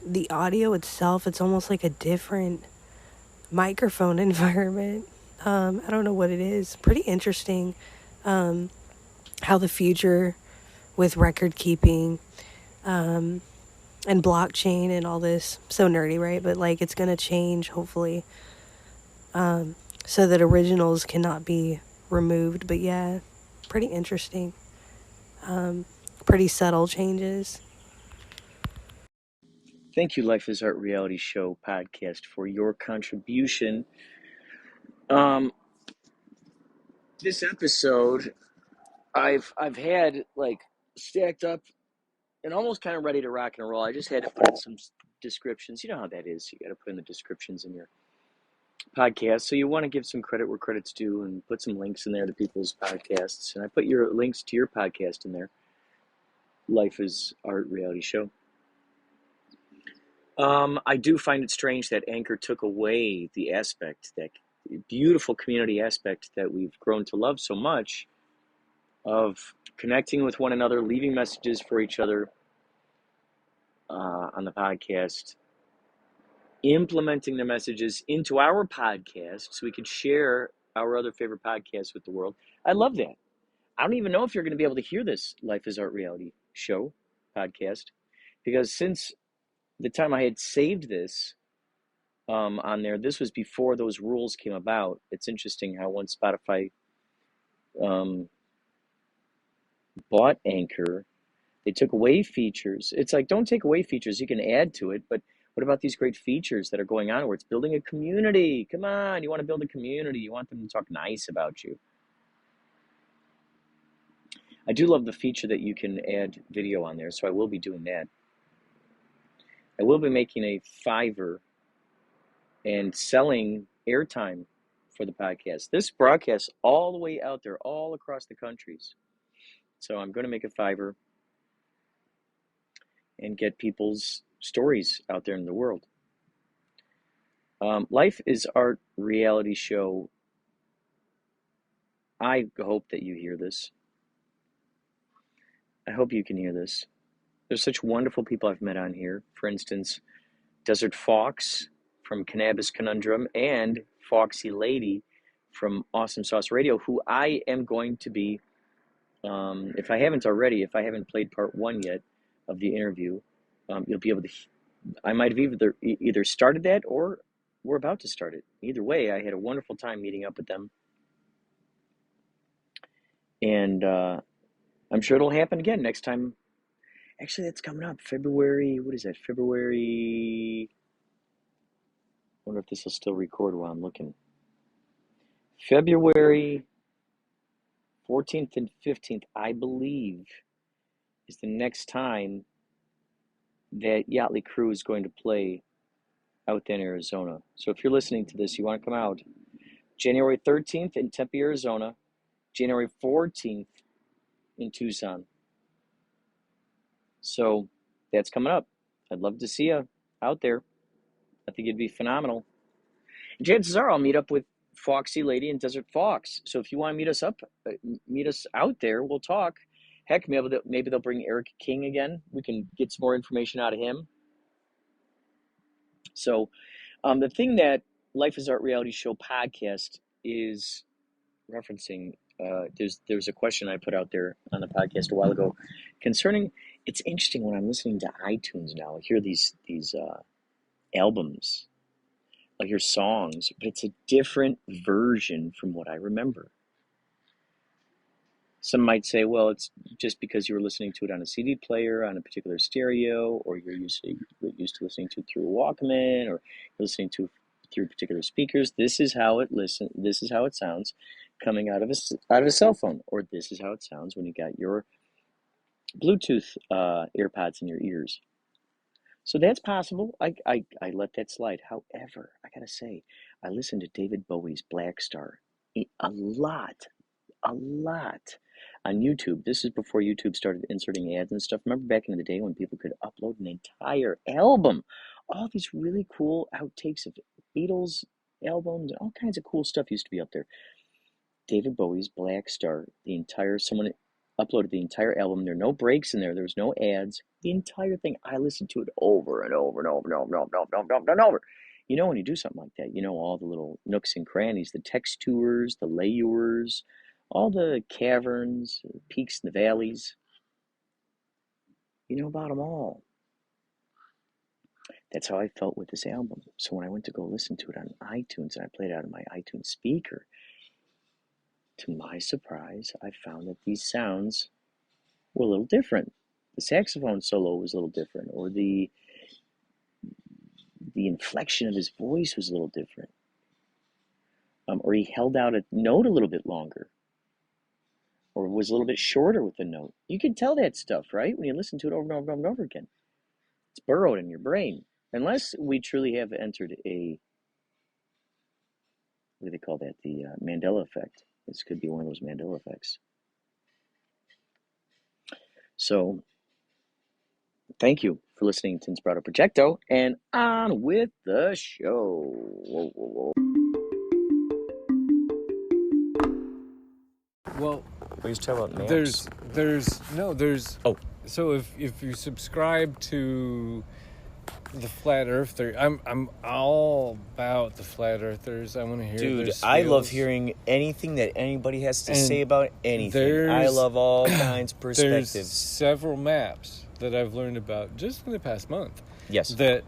the audio itself, it's almost like a different microphone environment. I don't know what it is. Pretty interesting. How the future with record keeping and blockchain and all this, so nerdy, right? But like it's gonna change hopefully, so that originals cannot be removed. But yeah, pretty interesting. Pretty subtle changes. Thank you, Life is Art Reality Show podcast, for your contribution. This episode, I've had like stacked up and almost kind of ready to rock and roll. I just had to put in some descriptions. You know how that is. You got to put in the descriptions in your podcast. So you want to give some credit where credit's due and put some links in there to people's podcasts. And I put your links to your podcast in there. Life is Art Reality Show. I do find it strange that Anchor took away the aspect that beautiful community aspect that we've grown to love so much, of connecting with one another, leaving messages for each other on the podcast, implementing the messages into our podcast so we could share our other favorite podcasts with the world. I love that. I don't even know if you're going to be able to hear this Life is Art reality show podcast, because since the time I had saved this on there, this was before those rules came about. It's interesting how once Spotify bought Anchor, they took away features. It's like, don't take away features. You can add to it, but what about these great features that are going on where it's building a community? Come on, you want to build a community. You want them to talk nice about you. I do love the feature that you can add video on there, so I will be doing that. I will be making a Fiverr and selling airtime for the podcast. This broadcasts all the way out there, all across the countries. So I'm going to make a Fiverr and get people's stories out there in the world. Life is Art reality show. I hope that you hear this. I hope you can hear this. There's such wonderful people I've met on here. For instance, Desert Fox from Cannabis Conundrum and Foxy Lady from Awesome Sauce Radio, who I am going to be, if I haven't already, if I haven't played part 1 yet of the interview, you'll be able to, I might have either started that or we're about to start it. Either way, I had a wonderful time meeting up with them. And I'm sure it'll happen again next time. Actually, that's coming up. February, what is that? February, I wonder if this will still record while I'm looking. February 14th and 15th, I believe, is the next time that Yachtly Crew is going to play out in Arizona. So if you're listening to this, you want to come out. January 13th in Tempe, Arizona. January 14th in Tucson. So that's coming up. I'd love to see you out there. I think it'd be phenomenal. And chances are I'll meet up with Foxy Lady and Desert Fox. So if you want to meet us out there, we'll talk. Heck, maybe they'll bring Eric King again. We can get some more information out of him. So the thing that Life is Art reality show podcast is referencing, there's a question I put out there on the podcast a while ago concerning, it's interesting when I'm listening to iTunes now, I hear these albums, I hear songs, but it's a different version from what I remember. Some might say, well, it's just because you were listening to it on a CD player, on a particular stereo, or you're used to listening to it through a Walkman, or you're listening to it through particular speakers. This is how it sounds coming out of a cell phone, or this is how it sounds when you got your Bluetooth AirPods in your ears. So that's possible. I let that slide. However, I gotta say, I listened to David Bowie's Black Star a lot on YouTube. This is before YouTube started inserting ads and stuff. Remember back in the day when people could upload an entire album, all these really cool outtakes of Beatles albums and all kinds of cool stuff used to be up there. David Bowie's Black Star, someone uploaded the entire album. There were no breaks in there. There was no ads. The entire thing. I listened to it over and over and over and over and over and over and over. You know, when you do something like that, you know all the little nooks and crannies, the textures, the layers, all the caverns, the peaks and the valleys. You know about them all. That's how I felt with this album. So when I went to go listen to it on iTunes and I played it out of my iTunes speaker, to my surprise, I found that these sounds were a little different. The saxophone solo was a little different, or the inflection of his voice was a little different. Or he held out a note a little bit longer, or was a little bit shorter with the note. You can tell that stuff, right? When you listen to it over and over and over again. It's burrowed in your brain. Unless we truly have entered what do they call that? The Mandela effect. This could be one of those Mandela effects. So, thank you for listening to Inspirado Projecto, and on with the show. Whoa, whoa, whoa. Well, We used to talk about maps. there's. Oh. So if you subscribe to the flat Earth theory, I'm all about the flat Earthers. I want to hear. Dude, their I love spiels. hearing anything that anybody has to And say about anything. I love all kinds of There's perspectives. several maps that I've learned about just in the past month. Yes. That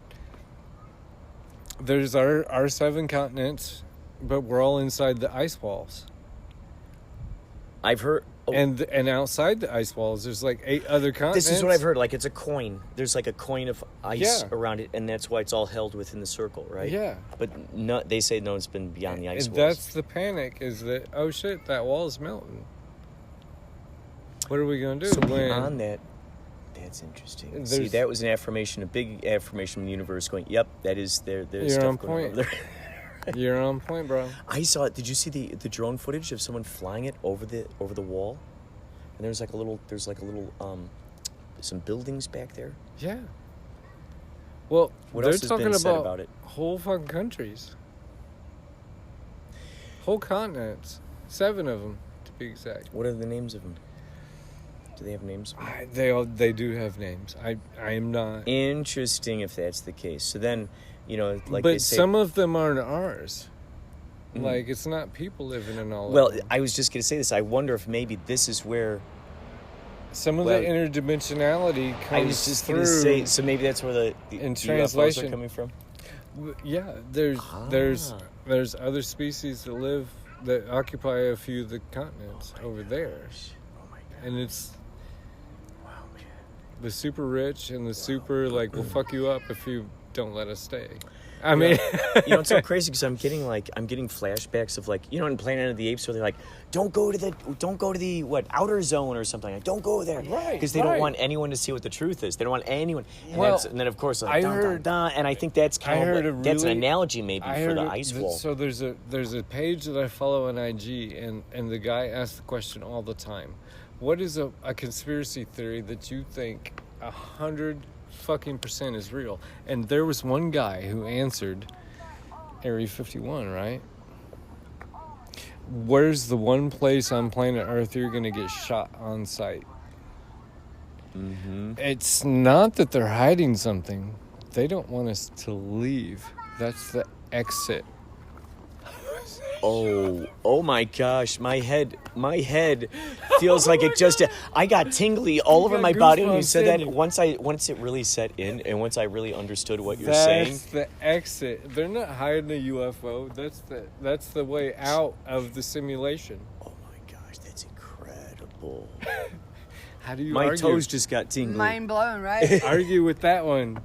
there's our 7 continents, but we're all inside the ice walls. I've heard. Oh, And outside the ice walls, there's like 8 other continents. this is what I've heard. Like, it's a coin. There's like a coin of ice Yeah. around it, and that's why it's all held within the circle, right? Yeah. But no, they say no, it's been beyond the ice And walls. that's the panic, is that, oh shit, that wall is melting. What are we going to do? So when beyond that, that's interesting. There's- See, that was an affirmation, a big affirmation from the universe going, yep, that is there's You're stuff on going point. over there. You're on point, bro. I saw it. Did you see the drone footage of someone flying it over the wall? And there's like a little some buildings back there. Yeah. Well, What they're else has talking been said about, about it? whole fucking countries. Whole continents. 7 of them, to be exact. What are the names of them? Do they have names? They do have names. I am not. Interesting if that's the case. So then, like but they say. some of them aren't ours. Mhm. Like, it's not people living in all Well, of them. I was just gonna say this. I wonder if maybe this is where Some of well, the interdimensionality comes I was just through. gonna say. So maybe that's where the in UFOs translation. are coming from. Yeah, there's other species that occupy a few of the continents over there, Oh my god! and it's Wow, man. the super rich and the super like will fuck you up if you don't let us stay. I mean, It's so crazy because I'm getting flashbacks of in Planet of the Apes where they're like, don't go to the outer zone or something. Like, don't go there, Right, Because they don't right. want anyone to see what the truth is. They don't want anyone. And, Well, and then of course, I dun, heard- dun, dun, and I think that's I heard that's an really- analogy maybe for the ice wall. So there's a page that I follow on IG, and the guy asks the question all the time: what is a conspiracy theory that you think 100% is real? And there was one guy who answered Area 51, right? Where's the one place on planet Earth you're gonna get shot on sight? Mm-hmm. It's not that they're hiding something. They don't want us to leave. That's the exit. Oh my gosh, my head feels like it just. I got tingly all over got my body when you goosebumps, said that. didn't you? Once it really set in, and once I really understood what you're saying. That's the exit. They're not hiding a UFO. That's the way out of the simulation. Oh my gosh, that's incredible. How do you My argue? toes just got tingly. Mind blown, right? Argue with that one.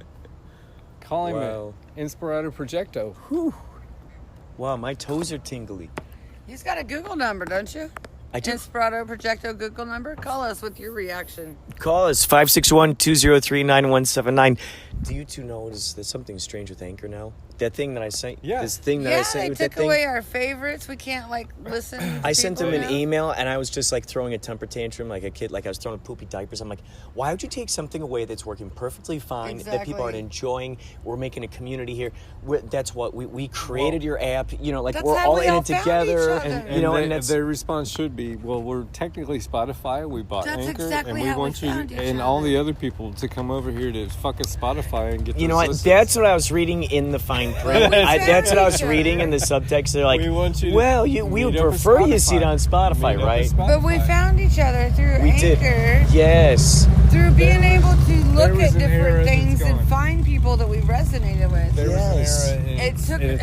Call him Wow. it. Inspirado Projecto. Wow, my toes are tingly. He's got a Google number, don't you? I do. Inspirado Projecto Google number. Call us with your reaction. Call us 561-203-9179. Do you two know there's something strange with Anchor now? That thing that I sent. Yeah. This thing that I Yeah, sent you they with took that thing. away our favorites. We can't listen. To I sent people him an now. email, and I was just throwing a temper tantrum like a kid, like I was throwing poopy diapers. I'm like, why would you take something away that's working perfectly fine, that people aren't Exactly. enjoying? We're making a community here. That's what we created your app. That's We're how all we in all it found together. each other. And that's their response should be, well, we're technically Spotify. We bought That's Anchor, exactly and we how we want you found each and all other. the other people to come over here to fucking Spotify and get. you know those what? listens. That's what I was reading in the fine print. That's what I was reading in the subtext. They're like, We want you to well, we would meet up at prefer you see it on Spotify, Meet up at right? But we found each other through We Anchor. did. Yes. Through being able to look was at an era different that's things and gone. find people that we resonated with. There Yes. was an era.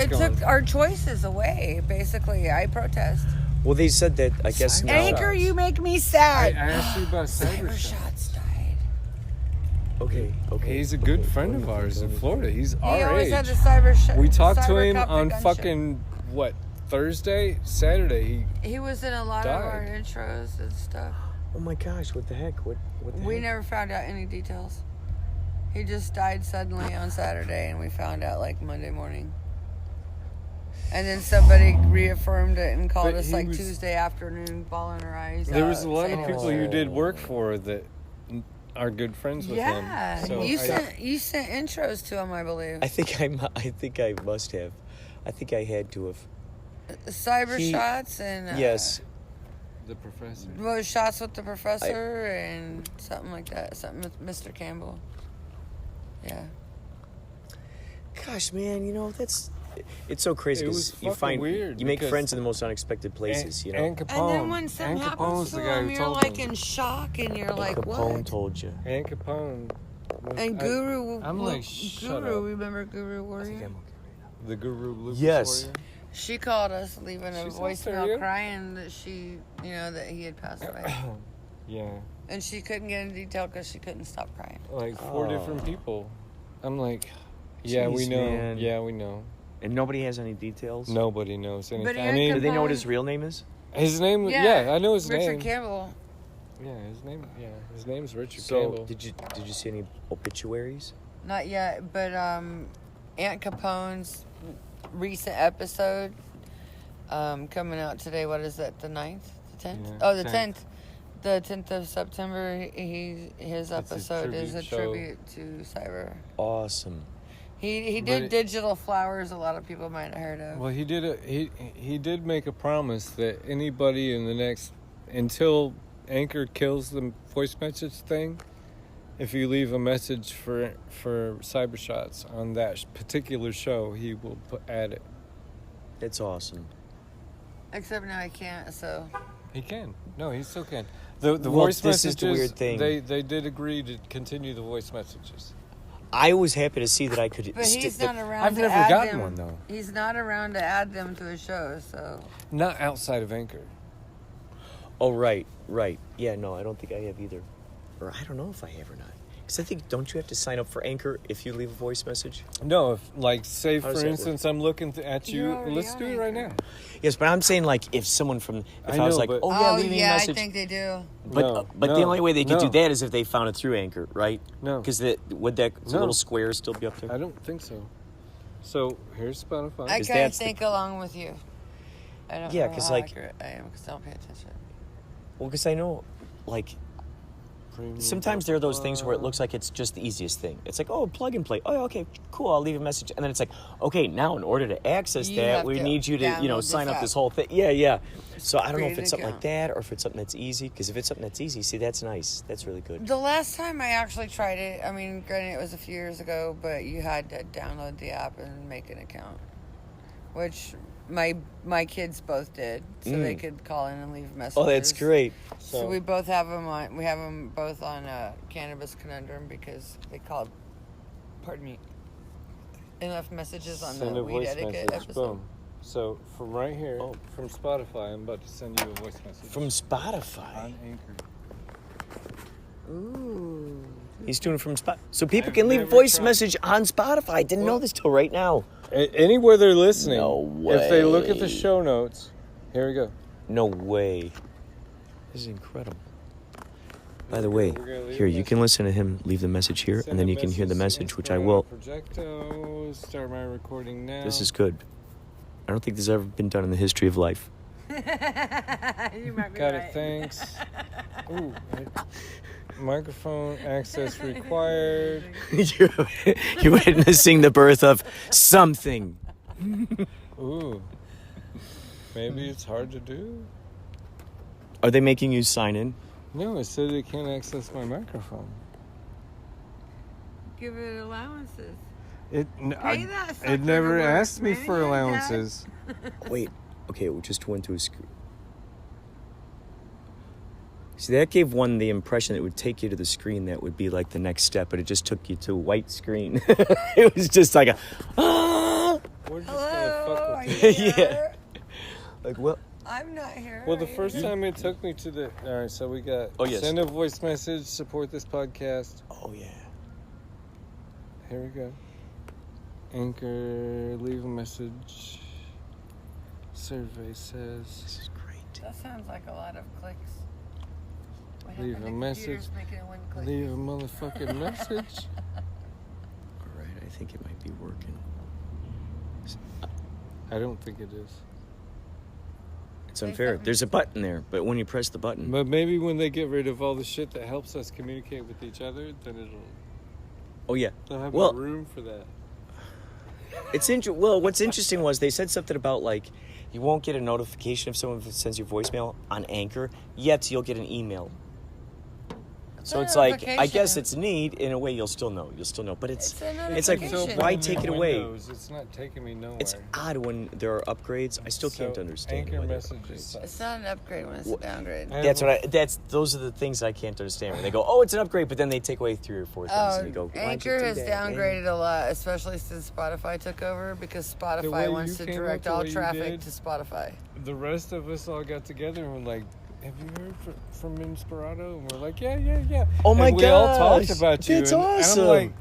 It took our choices away. Basically, I protest. Well, they said that, I guess now. Anchor, you make me I sad. asked you about Cyber Cybershots. shots died. Okay. He's a good friend of ours in Florida. He's He our always age. had the cyber shot. We talked to him on fucking Thursday, Saturday. He was in a lot of our died. intros and stuff. Oh my gosh, what the heck? What the We heck? never found out any details. He just died suddenly on Saturday, and we found out Monday morning. And then somebody reaffirmed it and called But us he was- Tuesday afternoon, bawling her eyes There out, was a lot saying of it people was- you did work for that are good friends with him. Yeah, So you I- sent intros to him, I believe. I think I must have. I think I had to have. Cyber he- shots and Yes. The professor. Well, shots with the professor and something like that. Something with Mr. Campbell. Yeah. Gosh, man, it's so crazy It was because you fucking find weird you make because friends in the most unexpected places. And Capone. And then when something and happens Capone's to the guy him, who you're told like him. in shock, and you're like, Capone what? told you. And Capone. And Guru, I'm like, shut Guru, up. remember Guru Warrior? The Guru Lucas Yes. Warrior. She called us, leaving a She's voicemail Australian? crying that that he had passed away. Yeah. And she couldn't get into detail because she couldn't stop crying. Like 4 different people. I'm like, yeah, we Jeez, know. man. Yeah, we know. And nobody has any details? Nobody knows anything. Aaron I mean, Do they know what Capone- his real name is? his name. Yeah, I know his Richard name. Campbell. Yeah, his name. Yeah, his name's Richard So, Campbell. did you see any obituaries? Not yet, but Aunt Capone's recent episode coming out today. What is that? The 9th? The 10th? Yeah, Oh, the 10th. 10th. The 10th of September. His It's a episode is a tribute show. tribute to Cyber. Awesome. He But did digital flowers. A lot of people might have heard of. Well, he did make a promise that anybody in the next until Anchor kills the voice message thing, if you leave a message for Cyber Shots on that particular show, he will add it. It's awesome. Except now I can't. So He can. No, he still can. The Well, voice this is messages. the weird thing. They did agree to continue the voice messages. I was happy to see that I could. but he's not around. I've to never add gotten them. one, though. He's not around to add them to his show. So Not outside of Anchor. Oh, right. Yeah, no, I don't think I have either. Or I don't know if I have or not. Because I think, don't you have to sign up for Anchor if you leave a voice message? No, if, like, say, How does for that instance, I'm looking at you. You're already Let's on do it right Anchor. now. Yes, but I'm saying, like, if someone from... If I I was know, like, but- oh, yeah, leave me a I message. think they do. But the No, only way they could no. do that is if they found it through Anchor, right? No. Because would that No. little square still be up there? I don't think so. So, here's Spotify. I Because kind of that's the- think along with you. I don't Yeah, know 'cause, how like- accurate I am because I don't pay attention. Well, because I know, like... Premium Sometimes there are those things where it looks like it's just the easiest thing. It's like, oh, plug and play. Oh, okay, cool. I'll leave a message, and then it's like, okay, now in order to access You that, have we to need you to, download sign this up this app. whole thing. Yeah. So I don't know if Create it's an something like account. that or if it's something that's easy. Because if it's something that's easy, see, that's nice. That's really good. The last time I actually tried it, I mean, granted it was a few years ago, but you had to download the app and make an account, which my kids both did, so they could call in and leave messages. Oh, that's great. So we both have them on. We have them both on Cannabis Conundrum because they called. Pardon me. They left messages on Send the a weed voice etiquette message. episode. Boom. So, from right here, Oh. from Spotify, I'm about to send you a voice message. From Spotify. on Anchor. Ooh. He's doing it from Spotify. So people I've can leave a never voice tried. message on Spotify. I didn't know Well- this till right now. Anywhere they're listening. No If they look at way. the show notes, here we go. No way. This is incredible. By the way, We're gonna leave here, a you message. can listen to him leave the message here, Send and then a you can hear the to message, which I Inspirado will. Projecto. Start my recording now. This is good. I don't think this has ever been done in the history of life. You might be Got right. it, thanks. Ooh. Microphone access required. You're witnessing the birth of something. Ooh. Maybe it's hard to do. Are they making you sign in? No, it said they can't access my microphone. Give it allowances. It that sucker it never to work, asked me man. for allowances. Wait. Okay, it just went to a screen. See, that gave one the impression that it would take you to the screen that would be like the next step, but it just took you to a white screen. It was just like a, ah! We're just Hello, gonna are fuck you with Yeah. here? Like, well, I'm not here. Well, the Are you first here? time it took me to the. All right, so we got. Oh, yes. Send a voice message. Support this podcast. oh yeah. Here we go. Anchor. Leave a message. Survey says. This is great. That sounds like a lot of clicks. What Leave happened a to message. computers making it one click? Leave a motherfucking message. All right, I think it might be working. I don't think it is. It's unfair. There's a button there, but when you press the button, But maybe when they get rid of all the shit that helps us communicate with each other, then oh yeah. they'll have Well- more room for that. Well, what's interesting was they said something about like you won't get a notification if someone sends you voicemail on Anchor, yet you'll get an email. So it's like, I guess it's neat. In a way, you'll still know. But it's like, why take it away? It's not taking me nowhere. It's odd when there are upgrades. I still can't understand. Anchor messages. It's not an upgrade when it's a downgrade. Those are the things I can't understand. When they go, oh, it's an upgrade, but then they take away 3 or 4 things, and you go, Anchor has downgraded a lot, especially since Spotify took over, because Spotify wants to direct all traffic to Spotify. The rest of us all got together and were like, have you heard from Inspirado? And we're like, yeah. Oh my god, we all talked about you. That's awesome. And I'm like,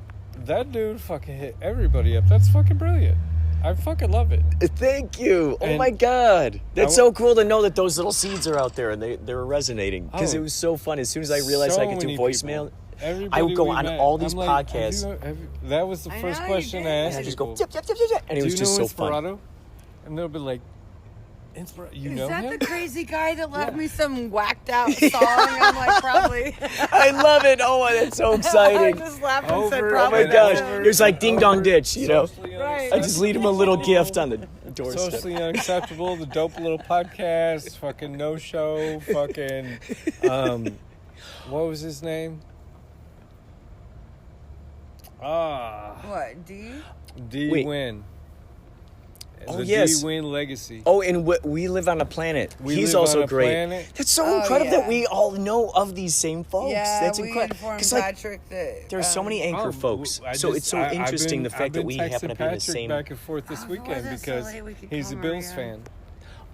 that dude fucking hit everybody up. That's fucking brilliant. I fucking love it. Thank you. Oh my god, that's so cool to know that those little seeds are out there and they're resonating. Because it was so fun. As soon as I realized I could do voicemail, I would go on all these podcasts. That was the first question I asked. And I just go, yep, and it was just so fun. And they'll be like, you know him? Is that the crazy guy that left me some whacked out song? I'm like, probably. I love it. Oh, that's so exciting. I just laughed and said, probably. Oh my gosh. It's like Ding Dong Ditch, you know? Right. I just leave him a little gift on the doorstep. Socially Unacceptable, the dope little podcast, fucking No Show, fucking, what was his name? What, D? D-Win. Oh, the yes. D-Win Legacy. Oh, and we live on a planet. He's also great. Planet. That's so incredible that we all know of these same folks. Yeah, that's we incredible. informed Patrick that... There's so many Anchor folks. So it's so interesting the fact that we happen to be in the same... back and forth this weekend because he's a Bills fan.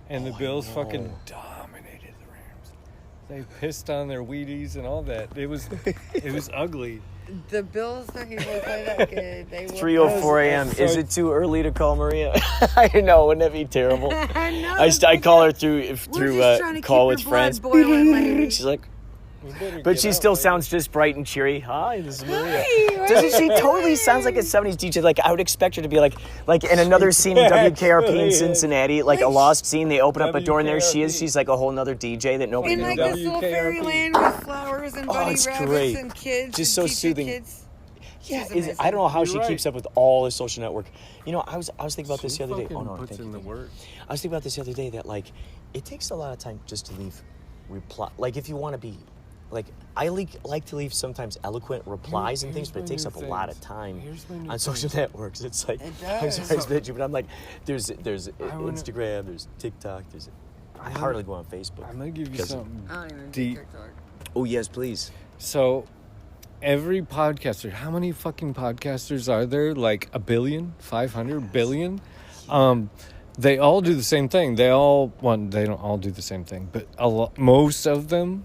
And the Bills fucking dominated the Rams. They pissed on their Wheaties and all that. It was ugly. The Bills don't usually play that good. 3:04 a.m. Is it too early to call Maria? I know, wouldn't that be terrible? I know. I call her through call with friends. She's like, but she still sounds just bright and cheery. Hi, this is Maria. Doesn't she totally sounds like a 70s DJ? Like, I would expect her to be like in another scene in WKRP in Cincinnati, like a lost scene. They open up a door and there she is. She's like a whole nother DJ that nobody knows. knew In about. this little fairyland with flowers and bunny rabbits great. and kids. Just and so soothing. Kids. Yeah, I don't know how she keeps up with all the social network. You know, I was thinking about this the other day. Oh no, puts in the work. I was thinking about this the other day that like it takes a lot of time just to leave reply. Like if you want to be, like I like to leave sometimes eloquent replies and things, but it takes up a lot of time on social networks. It's like I'm sorry to admit you, but I'm like there's Instagram, there's TikTok, I hardly go on Facebook. I'm gonna give you something I don't even deep. do TikTok. Oh yes, please. So. Every podcaster, how many fucking podcasters are there? Like 1 billion, 500 billion? They all do the same thing. They don't all do the same thing, but most of them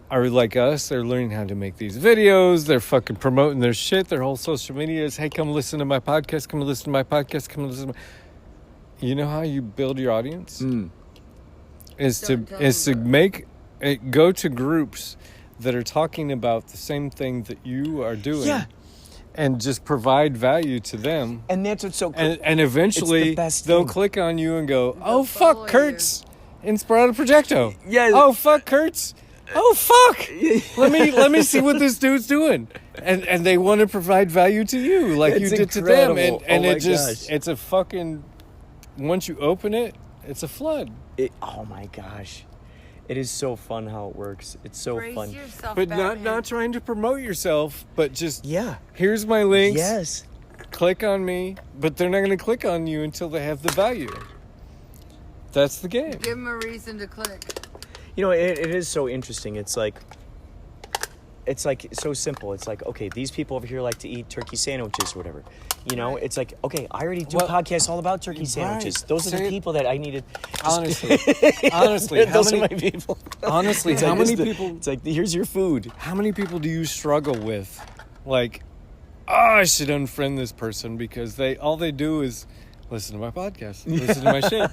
are like us. They're learning how to make these videos. They're fucking promoting their shit. Their whole social media is, hey, come listen to my podcast. Come listen to my podcast. Come listen to my... You know how you build your audience? Is to make it go to groups that are talking about the same thing that you are doing. Yeah. And just provide value to them. And that's what's so cool. And eventually they'll click on you and go, oh, fuck, Kurt's Inspirado Projecto. Yeah. Oh, fuck, Kurt's. Oh, fuck. Let me see what this dude's doing. And they want to provide value to you like you did incredible. To them. And gosh. It's a fucking, once you open it, it's a flood. Oh my gosh. It is so fun how it works. It's so fun. Yourself, but Batman. not trying to promote yourself, but just here's my links. Yes. Click on me, but they're not going to click on you until they have the value. That's the game. Give them a reason to click. You know, it is so interesting. It's like so simple. It's like, okay, these people over here like to eat turkey sandwiches or whatever. You know, it's like, okay, I already do podcasts all about turkey sandwiches. Those are the people that I needed. Honestly, those are my people. Honestly, how many people? It's like, here's your food. How many people do you struggle with? Like, I should unfriend this person because all they do is listen to my podcast, listen to my shit.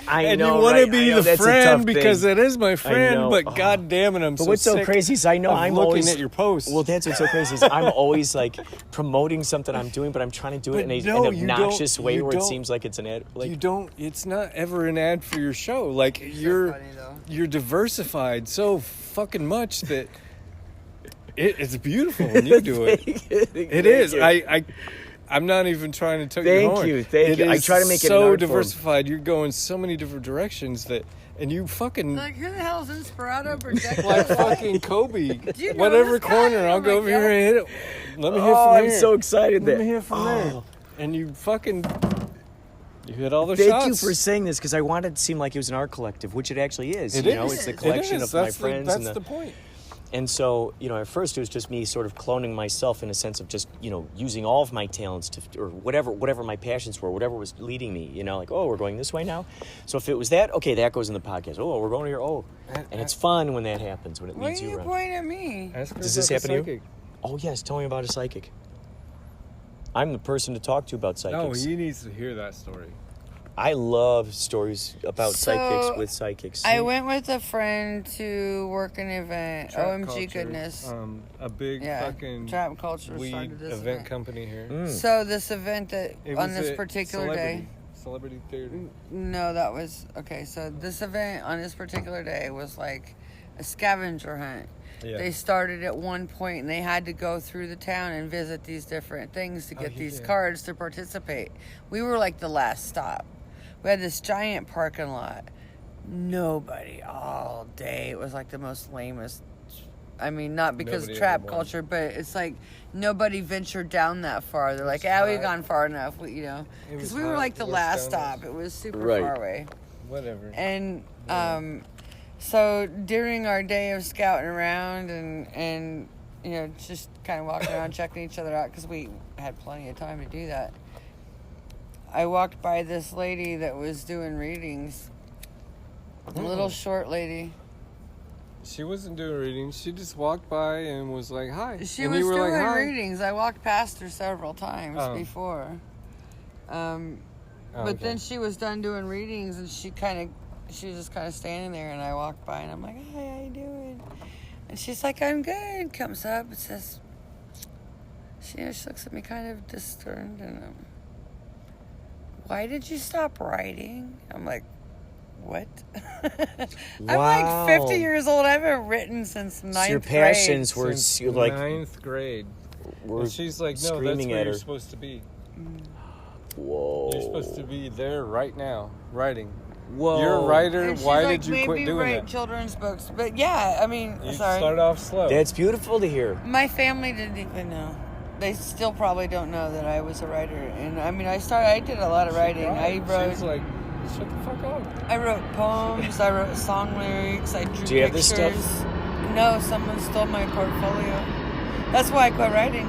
I know, you want to be the friend because it is my friend, but god damn it, But what's so crazy is I know I'm looking always at your posts. Well, that's what's so crazy is I'm always like promoting something I'm doing, but I'm trying to do it in an obnoxious way where it seems like it's an ad. Like, you don't. It's not ever an ad for your show. Like you're diversified so fucking much that it's beautiful when you do it. It is. I'm not even trying to toot your horn. Thank you. I try to make it an art so form. diversified. You're going so many different directions and you fucking Like, who the hell's Inspirado Projecto? like fucking Kobe. you know Whatever this guy? corner, I'll Oh go my over here God. and hit it. Let me hear Oh, from I'm here. so excited Let that. me hear from there. And you fucking you hit all the Thank shots. you for saying this, because I wanted it to seem like it was an art collective, which it actually is. It you know, is. it's the It collection is. of my That's friends. That's and the point. And so, at first it was just me sort of cloning myself in a sense of just, using all of my talents or whatever my passions were, whatever was leading me, like, oh, we're going this way now. So if it was that, okay, that goes in the podcast. Oh, we're going here. Oh, and it's fun when that happens, when it Why leads are you you around. pointing at me? Ask her Does this about happen the to you? psychic. Oh, yes, tell me about a psychic. I'm the person to talk to about No, psychics. he needs to hear that story. I love stories about So, psychics with psychics. I went with a friend to work an event. Trap OMG culture, goodness. A big fucking Trap culture weed started this event company here. Mm. So this event that It on was this a particular day. Celebrity theater. No, that was okay. So this event on this particular day was like a scavenger hunt. Yeah. They started at one point and they had to go through the town and visit these different things to get these cards to participate. We were like the last stop. We had this giant parking lot. Nobody all day. It was like the most lamest. I mean, not because Nobody trap ever culture, but it's like nobody ventured down that far. They're like, we've gone far enough. Because we were like the last stop. It was super far away. Whatever. And so during our day of scouting around and just kind of walking around checking each other out because we had plenty of time to do that, I walked by this lady that was doing readings. A little short lady. She wasn't doing readings. She just walked by and was like, "Hi." She and was you were doing like, "Hi." readings. I walked past her several times before. But then she was done doing readings and she was just kind of standing there and I walked by and I'm like, "Hi, how you doing?" And she's like, "I'm good." Comes up and says, she looks at me kind of disturbed and "Why did you stop writing?" I'm like, "What?" I'm like 50 years old. I haven't written since ninth grade. Your passions were Since like ninth grade. And she's like, "No, that's screaming where at you're her. supposed to be. Whoa. You're supposed to be there right now, writing. Whoa. You're a writer. And she's Why like, did you quit maybe doing write that?" children's books. But yeah, I mean, You sorry. started off slow. That's beautiful to hear. My family didn't even know. They still probably don't know that I was a writer. And I mean, I did a lot of writing. I She wrote, was like, "Shut the fuck up." I wrote poems. I wrote song lyrics. I drew Do you have this pictures. stuff? No, someone stole my portfolio. That's why I quit writing.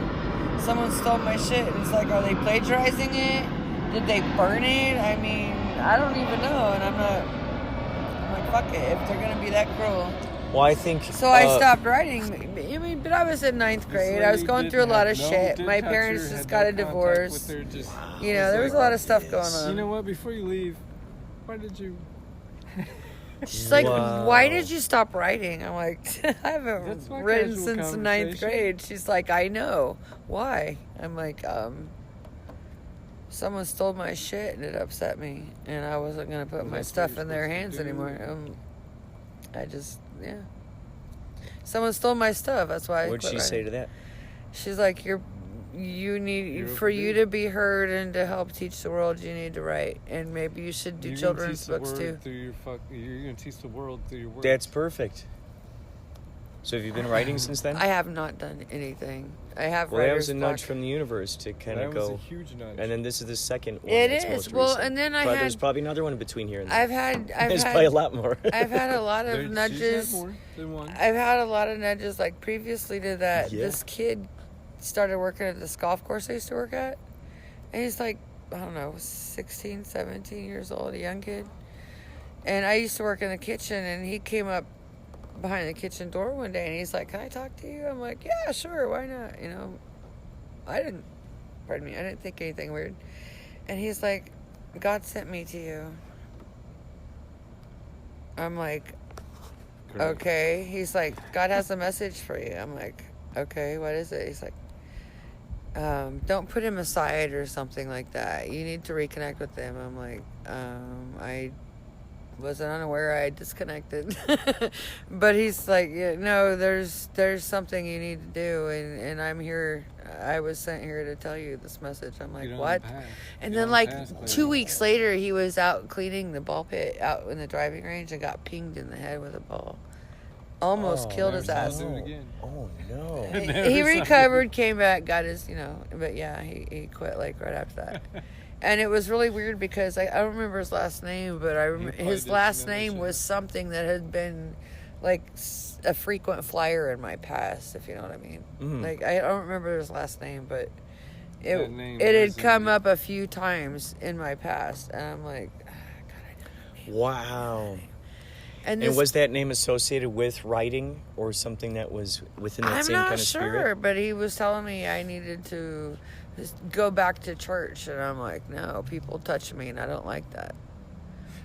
Someone stole my shit. It's like, are they plagiarizing it? Did they burn it? I mean, I don't even know. And I'm like, fuck it. If they're gonna be that cruel. Well, I think. So I stopped writing. I mean, but I was in ninth grade. I was going through a lot of shit. My parents just got a divorce. There was a lot of stuff going on. You know what? Before you leave, why did you? She's like, Wow. "Why did you stop writing?" I'm like, "I haven't That's my written casual since ninth conversation. grade." She's like, "I know. Why?" I'm like, someone stole my shit and it upset me, and I wasn't gonna put my That's stuff what in you're their supposed hands to do. anymore. Someone stole my stuff. That's why. What'd she say to that? She's like, you need for you to be heard and to help teach the world. You need to write, and maybe you should do children's books too. You're gonna teach the world through your words. That's perfect. So have you been writing since then? I have not done anything. I have. Well, that writer's was a block. nudge from the universe to kind That of was go. a huge nudge. And then this is the second one. It that's is. most Well, recent. and then I But had- there's probably another one in between here and there. I've There's had probably a lot more. I've had a lot of She's nudges. had more than one. I've had a lot of nudges. Like previously to that, Yeah. this kid started working at this golf course I used to work at, and he's like, I don't know, 16, 17 years old, a young kid. And I used to work in the kitchen, and he came up behind the kitchen door one day, and he's like, "Can I talk to you?" I'm like, "Yeah, sure, why not?" I didn't think anything weird. And he's like, "God sent me to you." I'm like, Correct. "Okay." He's like, "God has a message for you." I'm like, "Okay, what is it?" He's like, "Don't put him aside or something like that. You need to reconnect with him." I'm like, wasn't unaware I had disconnected. But he's like, yeah, no, there's something you need to do, and I'm here. I was sent here to tell you this message. I'm like, what? And then like 2 weeks later, he was out cleaning the ball pit out in the driving range and got pinged in the head with a ball. Almost killed his ass. Oh no. He recovered, came back, got his, but yeah, he quit like right after that. And it was really weird because I don't remember his last name, but I remember his last name was something that had been like a frequent flyer in my past, if you know what I mean. Like, I don't remember his last name, but it had come up a few times in my past, and I'm like, God, I don't know. Wow. And this, was that name associated with writing or something that was within that same kind of spirit? I'm not sure, but he was telling me I needed to just go back to church, and I'm like, no, people touch me, and I don't like that.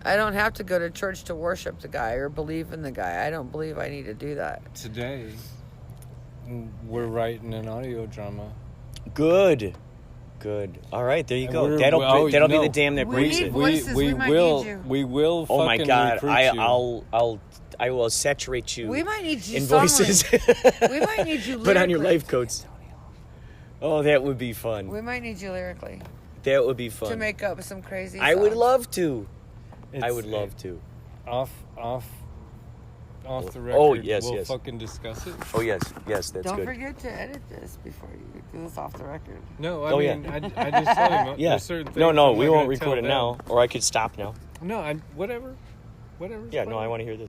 I don't have to go to church to worship the guy or believe in the guy. I don't believe I need to do that. Today, we're writing an audio drama. Good. All right, there you go. That'll be the dam that breaks it. We will. Oh my God! I will saturate you. We might need you in voices. We might need you. Put on your life coats. Oh, that would be fun. We might need you lyrically. That would be fun to make up some crazy. I would love to. Off the record. Oh yes, we'll fucking discuss it. Oh yes, that's Don't good. Don't forget to edit this before you do this off the record. No, I mean, I just tell him there's certain things. No, we won't record it now, or I could stop now. No, whatever. Yeah, no, I want to hear this.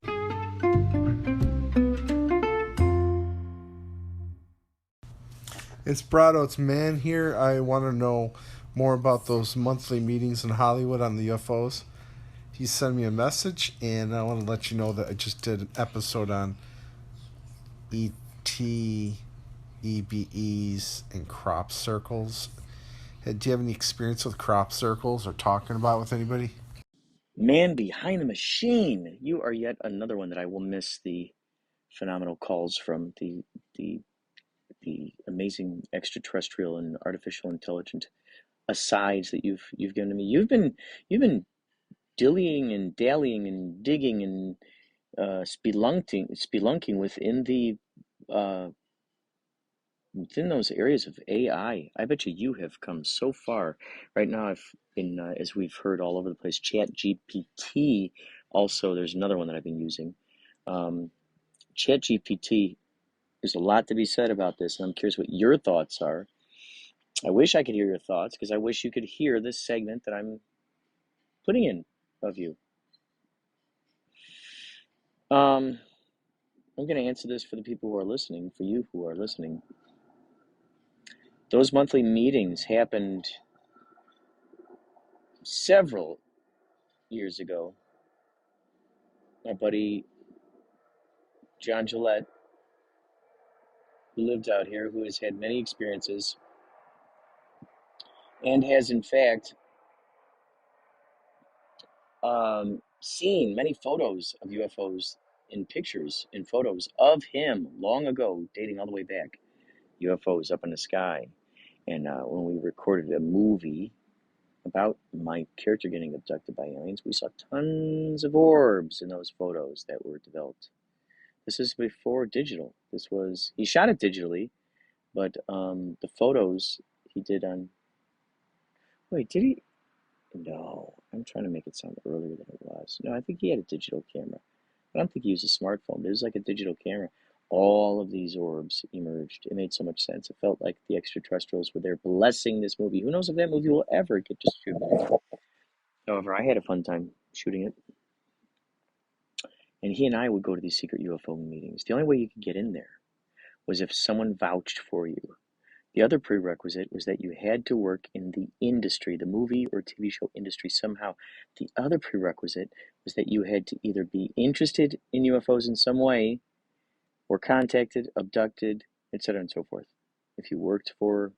Inspirado, it's Man here. I want to know more about those monthly meetings in Hollywood on the UFOs. He sent me a message, and I want to let you know that I just did an episode on ET, EBEs, and crop circles. Do you have any experience with crop circles or talking about with anybody? Man behind the machine. You are yet another one that I will miss the phenomenal calls from the amazing extraterrestrial and artificial intelligent asides that you've given to me. You've been dillying and dallying and digging and spelunking within those areas of AI. I bet you have come so far. Right now, I've been, as we've heard all over the place, Chat GPT. Also, there's another one that I've been using. Chat GPT. There's a lot to be said about this, and I'm curious what your thoughts are. I wish I could hear your thoughts, because I wish you could hear this segment that I'm putting in of you. I'm going to answer this for the people who are listening, for you who are listening. Those monthly meetings happened several years ago. My buddy John Gillette, who lived out here, who has had many experiences and has in fact seen many photos of UFOs in pictures and photos of him long ago, dating all the way back, UFOs up in the sky. And when we recorded a movie about my character getting abducted by aliens, we saw tons of orbs in those photos that were developed. This is before digital. He shot it digitally, but the photos he did on, wait, did he? No, I'm trying to make it sound earlier than it was. No, I think he had a digital camera. I don't think he used a smartphone. It was like a digital camera. All of these orbs emerged. It made so much sense. It felt like the extraterrestrials were there blessing this movie. Who knows if that movie will ever get distributed. However, I had a fun time shooting it. And he and I would go to these secret UFO meetings. The only way you could get in there was if someone vouched for you. The other prerequisite was that you had to work in the industry, the movie or TV show industry somehow. The other prerequisite was that you had to either be interested in UFOs in some way, or contacted, abducted, etc. and so forth. If you worked for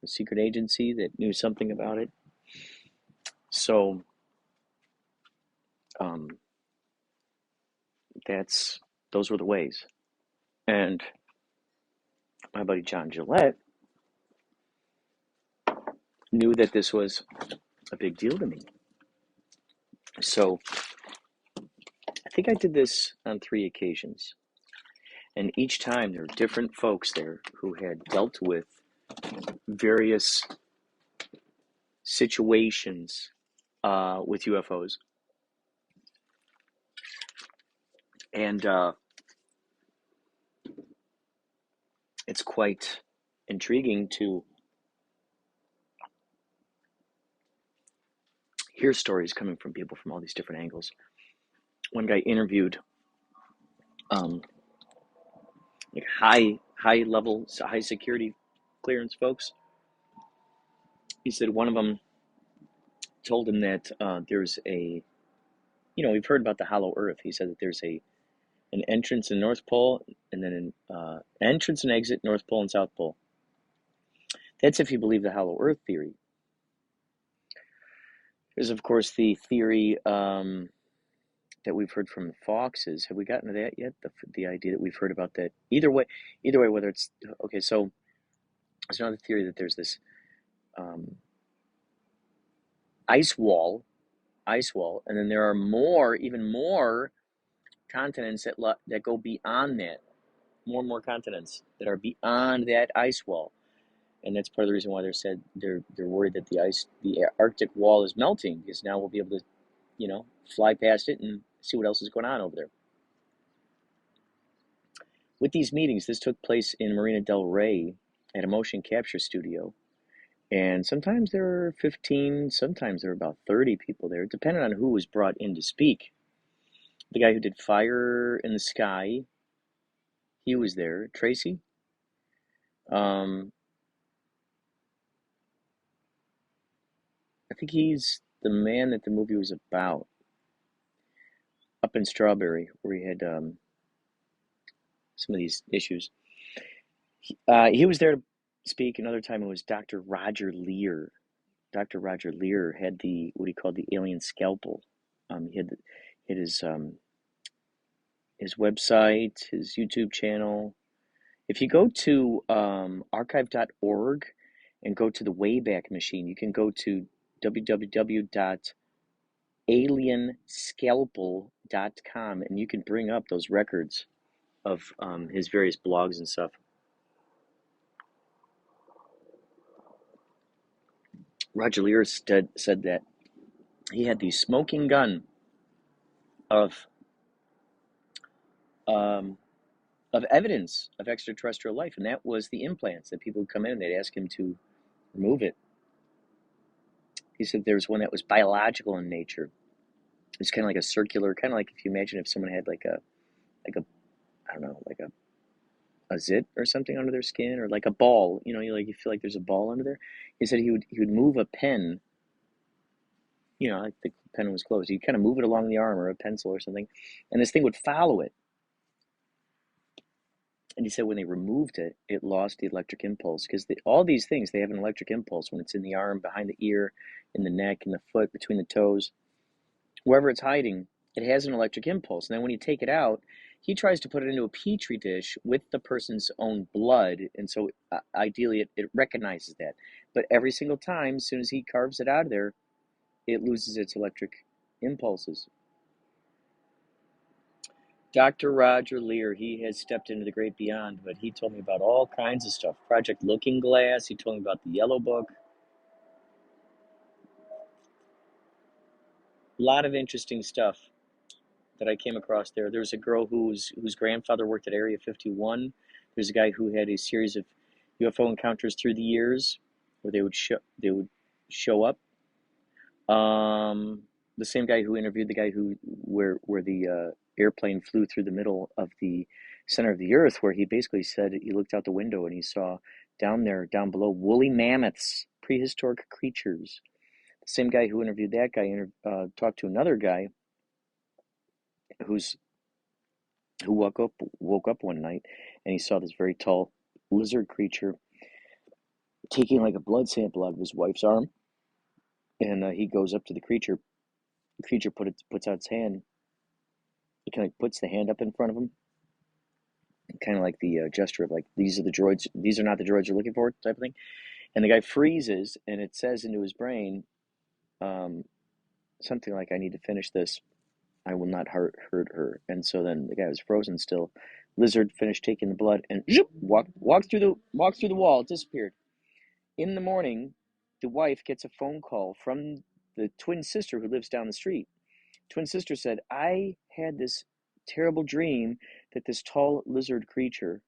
a secret agency that knew something about it. So, those were the ways. And my buddy John Gillette knew that this was a big deal to me. So think I did this on 3 occasions. And each time there were different folks there who had dealt with various situations with UFOs. And it's quite intriguing to hear stories coming from people from all these different angles. One guy interviewed like high level, high security clearance folks. He said one of them told him that there's a, we've heard about the hollow earth. He said that there's an entrance in North Pole and then an entrance and exit North Pole and South Pole. That's if you believe the hollow earth theory. There's, of course, the theory that we've heard from the Fawkeses. Have we gotten to that yet? The idea that we've heard about that. Either way, whether it's okay. So there's another theory that there's this ice wall, and then there are even more continents that go beyond that. More and more continents that are beyond that ice wall, and that's part of the reason why they're worried that the Arctic wall is melting, because now we'll be able to, fly past it and see what else is going on over there. With these meetings, this took place in Marina del Rey at a motion capture studio, and sometimes there were 15, sometimes there were about 30 people there, depending on who was brought in to speak. The guy who did Fire in the Sky, he was there. Tracy. I think he's the man that the movie was about. Up in Strawberry, where he had some of these issues. He was there to speak. Another time it was Dr. Roger Lear. Dr. Roger Lear had what he called the alien scalpel. He had his website, his YouTube channel. If you go to archive.org and go to the Wayback Machine, you can go to www.alienscalpel.com and you can bring up those records of his various blogs and stuff. Roger Lear said that he had the smoking gun of evidence of extraterrestrial life, and that was the implants that people would come in and they'd ask him to remove it. He said there's one that was biological in nature. It's kind of like a circular, kind of like if you imagine if someone had like a zit or something under their skin, or like a ball, you feel like there's a ball under there. He said he would move a pen, like the pen was closed. He'd kind of move it along the arm or a pencil or something, and this thing would follow it. And he said when they removed it, it lost the electric impulse, because all these things, they have an electric impulse when it's in the arm, behind the ear, in the neck, in the foot, between the toes. Wherever it's hiding, it has an electric impulse. And then when you take it out, he tries to put it into a petri dish with the person's own blood. And so ideally it recognizes that. But every single time, as soon as he carves it out of there, it loses its electric impulses. Dr. Roger Lear, he has stepped into the great beyond, but he told me about all kinds of stuff. Project Looking Glass, he told me about the Yellow Book. A lot of interesting stuff that I came across there. There was a girl whose grandfather worked at Area 51. There's a guy who had a series of UFO encounters through the years where they would show up. The same guy who interviewed the guy where the airplane flew through the middle of the center of the earth, where he basically said he looked out the window and he saw down below woolly mammoths, prehistoric creatures. The same guy who interviewed that guy talked to another guy who woke up one night and he saw this very tall lizard creature taking like a blood sample out of his wife's arm, and he goes up to the creature. The creature puts out its hand. It kind of puts the hand up in front of him, kind of like the gesture of like, these are the droids. These are not the droids you're looking for, type of thing. And the guy freezes, and it says into his brain something like, "I need to finish this." I will not hurt her. And so then the guy was frozen still. Lizard finished taking the blood and zoop, walked through the wall, disappeared. In the morning, the wife gets a phone call from the twin sister who lives down the street. Twin sister said, I had this terrible dream that this tall lizard creature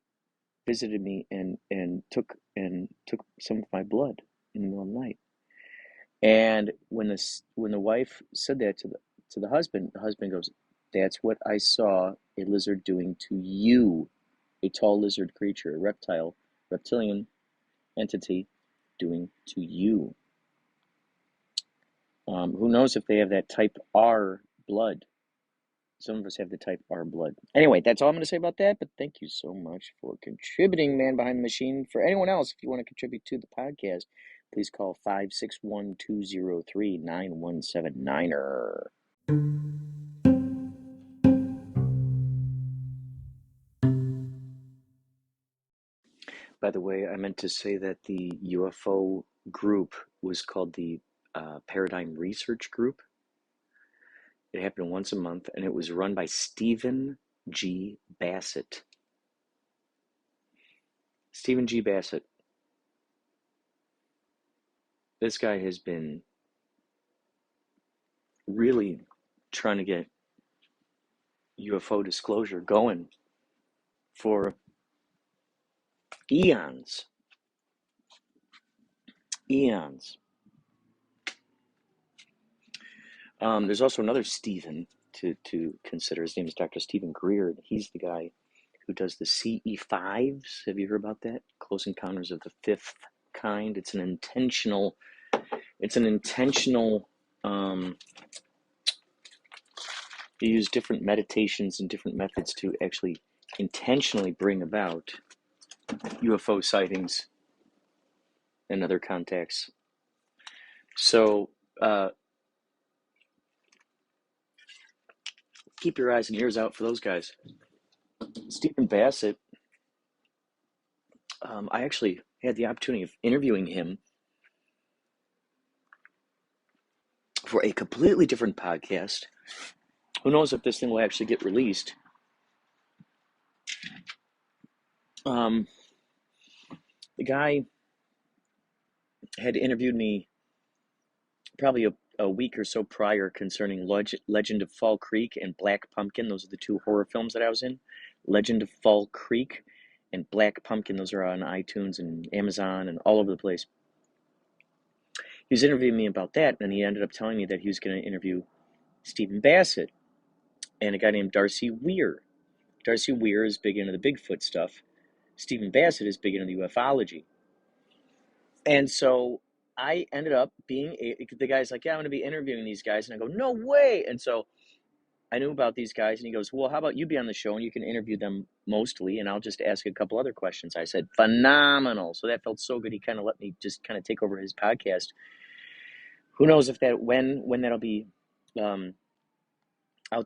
visited me and took some of my blood in the middle of the night. And when the wife said that to the husband goes, that's what I saw a lizard doing to you, a tall lizard creature, a reptilian entity doing to you. Who knows if they have that type R blood? Some of us have the type R blood. Anyway, that's all I'm going to say about that, but thank you so much for contributing, Man Behind the Machine. For anyone else, if you want to contribute to the podcast, please call 561-203-9179. By the way, I meant to say that the UFO group was called the Paradigm Research Group. It happened once a month, and it was run by Stephen G. Bassett. Stephen G. Bassett. This guy has been really trying to get UFO disclosure going for eons. There's also another Stephen to consider. His name is Dr. Stephen Greer. He's the guy who does the CE5s. Have you heard about that? Close Encounters of the Fifth Kind. It's an intentional. You use different meditations and different methods to actually intentionally bring about UFO sightings and other contacts. So keep your eyes and ears out for those guys. Stephen Bassett, I actually had the opportunity of interviewing him for a completely different podcast. Who knows if this thing will actually get released? The guy had interviewed me probably a week or so prior concerning Legend of Fall Creek and Black Pumpkin. Those are the two horror films that I was in. Legend of Fall Creek and Black Pumpkin. Those are on iTunes and Amazon and all over the place. He was interviewing me about that, and he ended up telling me that he was going to interview Stephen Bassett and a guy named Darcy Weir. Darcy Weir is big into the Bigfoot stuff. Stephen Bassett is big into the ufology. And so I ended up being the guy's like, yeah, I'm going to be interviewing these guys. And I go, no way. And so I knew about these guys. And he goes, well, how about you be on the show and you can interview them mostly, and I'll just ask a couple other questions. I said, phenomenal. So that felt so good. He kind of let me just kind of take over his podcast. Who knows if that when that'll be out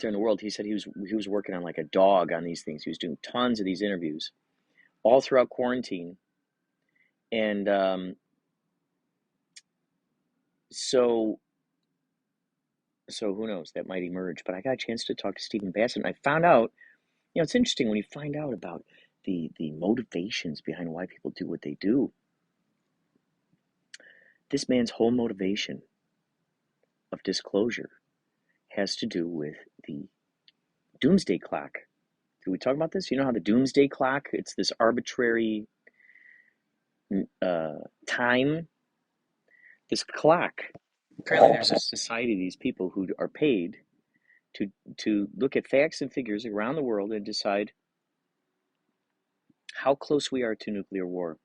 there in the world. He said he was working on like a dog on these things. He was doing tons of these interviews all throughout quarantine. And so who knows, that might emerge. But I got a chance to talk to Stephen Bassett, and I found out, it's interesting when you find out about the motivations behind why people do what they do. This man's whole motivation of disclosure has to do with the doomsday clock. Did we talk about this? You know how the doomsday clock, it's this arbitrary time. This clock, apparently there's a society of these people who are paid to look at facts and figures around the world and decide how close we are to nuclear war.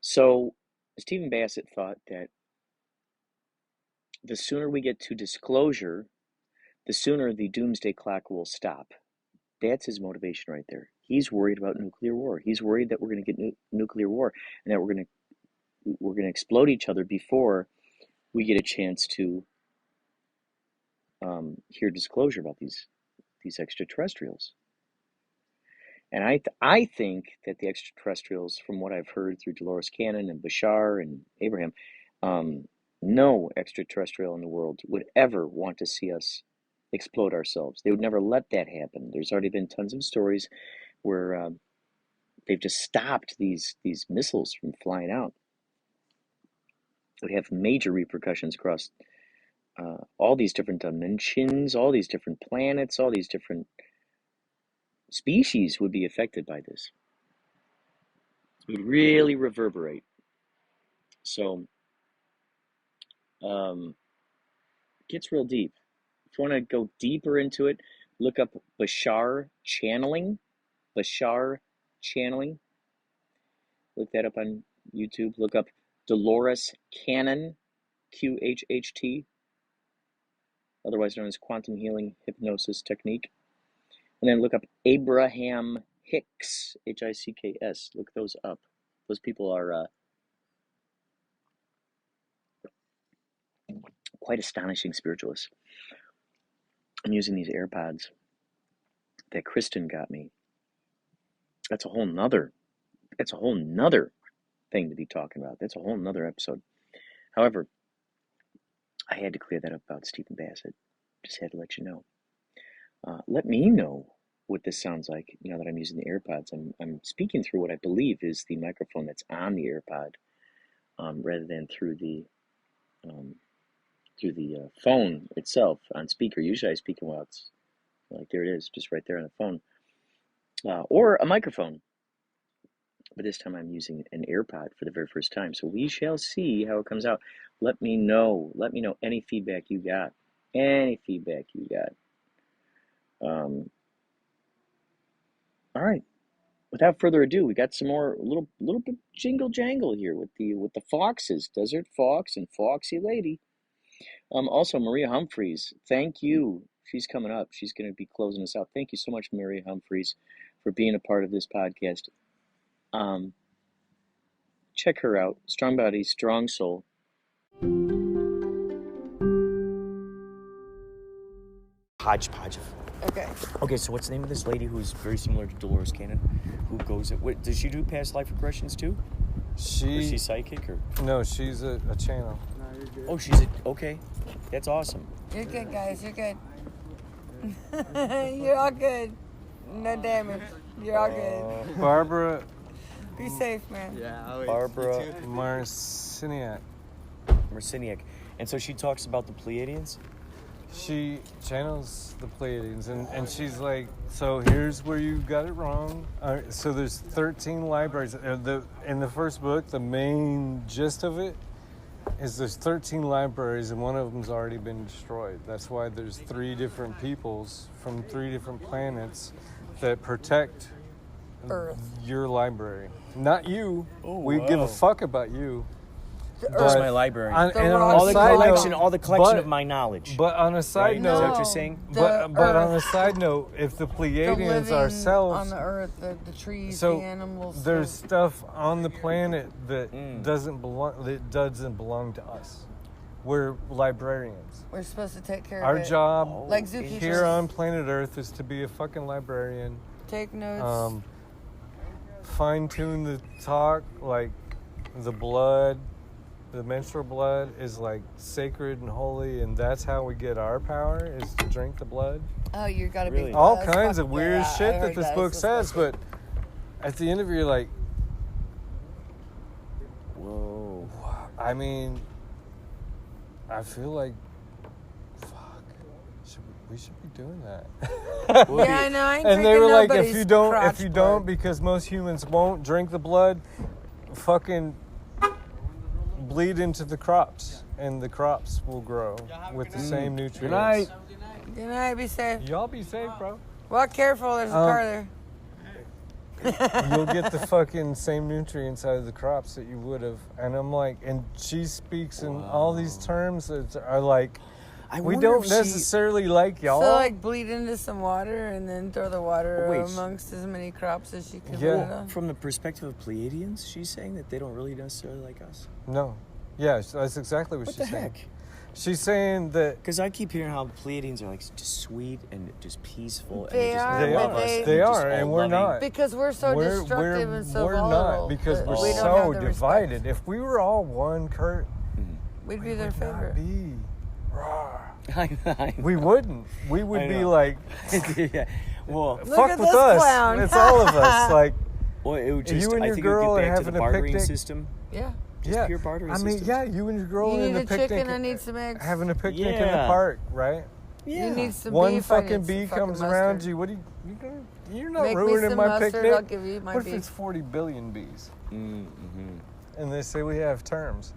So Stephen Bassett thought that the sooner we get to disclosure, the sooner the doomsday clock will stop. That's his motivation right there. He's worried about nuclear war. He's worried that we're going to get nuclear war and that we're going to explode each other before we get a chance to hear disclosure about these extraterrestrials. And I think that the extraterrestrials, from what I've heard through Dolores Cannon and Bashar and Abraham, no extraterrestrial in the world would ever want to see us explode ourselves. They would never let that happen. There's already been tons of stories where they've just stopped these missiles from flying out. It would have major repercussions across all these different dimensions, all these different planets, all these different species would be affected by this. It would really reverberate. So, it gets real deep. If you want to go deeper into it, look up Bashar channeling. Bashar channeling. Look that up on YouTube. Look up Dolores Cannon, QHHT, otherwise known as quantum healing hypnosis technique. And then look up Abraham Hicks, Hicks. Look those up. Those people are quite astonishing spiritualists. I'm using these AirPods that Kristen got me. That's a whole nother thing to be talking about. That's a whole nother episode. However, I had to clear that up about Stephen Bassett. Just had to let you know. Let me know what this sounds like now that I'm using the AirPods. I'm speaking through what I believe is the microphone that's on the AirPod, rather than through the phone itself on speaker. Usually I speak while it's like, there it is, just right there on the phone, or a microphone. But this time I'm using an AirPod for the very first time. So we shall see how it comes out. Let me know any feedback you got. All right. Without further ado, we got some more little bit jingle jangle here with the Fawkeses, Desert Fox and Foxy Lady. Also Maria Humphreys, thank you. She's coming up. She's going to be closing us out. Thank you so much, Maria Humphreys, for being a part of this podcast. Check her out. Strong Body, Strong Soul. Hodgepodge. Okay, so what's the name of this lady who's very similar to Dolores Cannon? Who goes... does she do past life regressions too? Is she psychic or... No, she's a channel. Oh, she's a... Okay. That's awesome. You're good, guys. You're good. You're all good. No damage. You're all good. Barbara... Be safe, man. Yeah, Barbara Marciniak. And so she talks about the Pleiadians? She channels the Pleiadians, and she's like, so here's where you got it wrong. So there's 13 libraries. In the first book, the main gist of it is there's 13 libraries, and one of them's already been destroyed. That's why there's 3 different peoples from 3 different planets that protect Earth. Your library. Not you. Oh, we give a fuck about you. Just my library. All the collection of my knowledge. But on a side note, is that what you're saying? But on a side note, if the Pleiadians ourselves on the Earth, the trees, so the animals, there's stuff on the planet that doesn't belong to us. We're librarians. We're supposed to take care Our of it. job Like zookeepers. here on planet Earth is to be a fucking librarian. Take notes. Fine-tune the talk, like the blood. The menstrual blood is like sacred and holy, and that's how we get our power, is to drink the blood. Oh, you gotta be all kinds of weird shit that this book says, but at the end of it, you're like, whoa. I mean, I feel like, fuck, we should be doing that. Yeah, I know. I ain't and they were like, if you blood. don't, because most humans won't drink the blood, fucking bleed into the crops, and the crops will grow with the same nutrients. Good night. Good night. Be safe. Y'all be safe, bro. Walk careful. There's a car there. You'll get the fucking same nutrients out of the crops that you would have. And I'm like, and she speaks in all these terms that are like, we don't necessarily like y'all. So like bleed into some water and then throw the water amongst as many crops as you can. Yeah. From the perspective of Pleiadians, she's saying that they don't really necessarily like us. No. Yeah, that's exactly what she's saying. What the heck? She's saying that... Because I keep hearing how the Pleiadians are like just sweet and just peaceful. They and They are, and we're not. Because we're so destructive and so volatile. We're not, because we're so divided. If we were all one, Kurt... We'd be their favorite. We wouldn't. We would I be know. like, Yeah. Well, fuck at with this us. clown. It's all of us. Like, well, it would just. You and I your think girl it are would get back to having the a bartering picnic. system. Yeah. Just pure bartering I mean, system. yeah, you and your girl You in need a a picnic, chicken, I need some eggs. having a picnic in the Yeah. park, right? Yeah. You need some One beef, I fucking need bee some comes fucking around mustard. you. What you're not Make me ruining some my mustard, picnic. I'll give you my What if beef. it's 40 billion bees? Mm-hmm. And they say we have terms.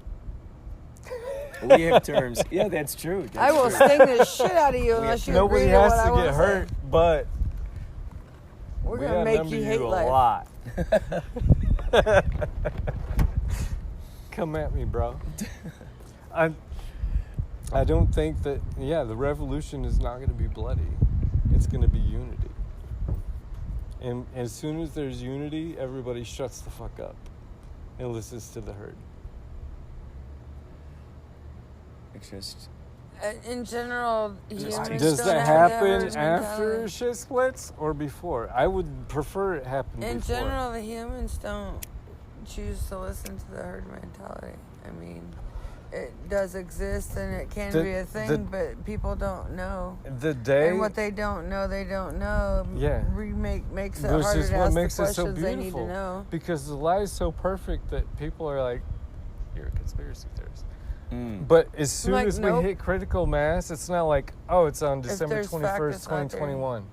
We have terms. Yeah, that's true. That's I will true. sting the shit out of you unless you Nobody agree to has what I to wanna get say. hurt, but We're we gonna make outnumber you hate a life. lot. Come at me, bro. I don't think that, the revolution is not going to be bloody. It's going to be unity. And as soon as there's unity, everybody shuts the fuck up and listens to the herd. It's just. In general, humans Does don't that have happen that after mentality. shit splits or before? I would prefer it happen In before. general, the humans don't choose to listen to the herd mentality. I mean, it does exist and it can be a thing, but people don't know. The day... And what they don't know, Yeah. makes it Which harder is to what ask makes the it so questions they need beautiful. to know. Because the lie is so perfect that people are like, you're a conspiracy theorist. Mm. But as soon Like, as nope. we hit critical mass, it's not like, oh, it's on December there's fact, 21st, it's not there. 2021.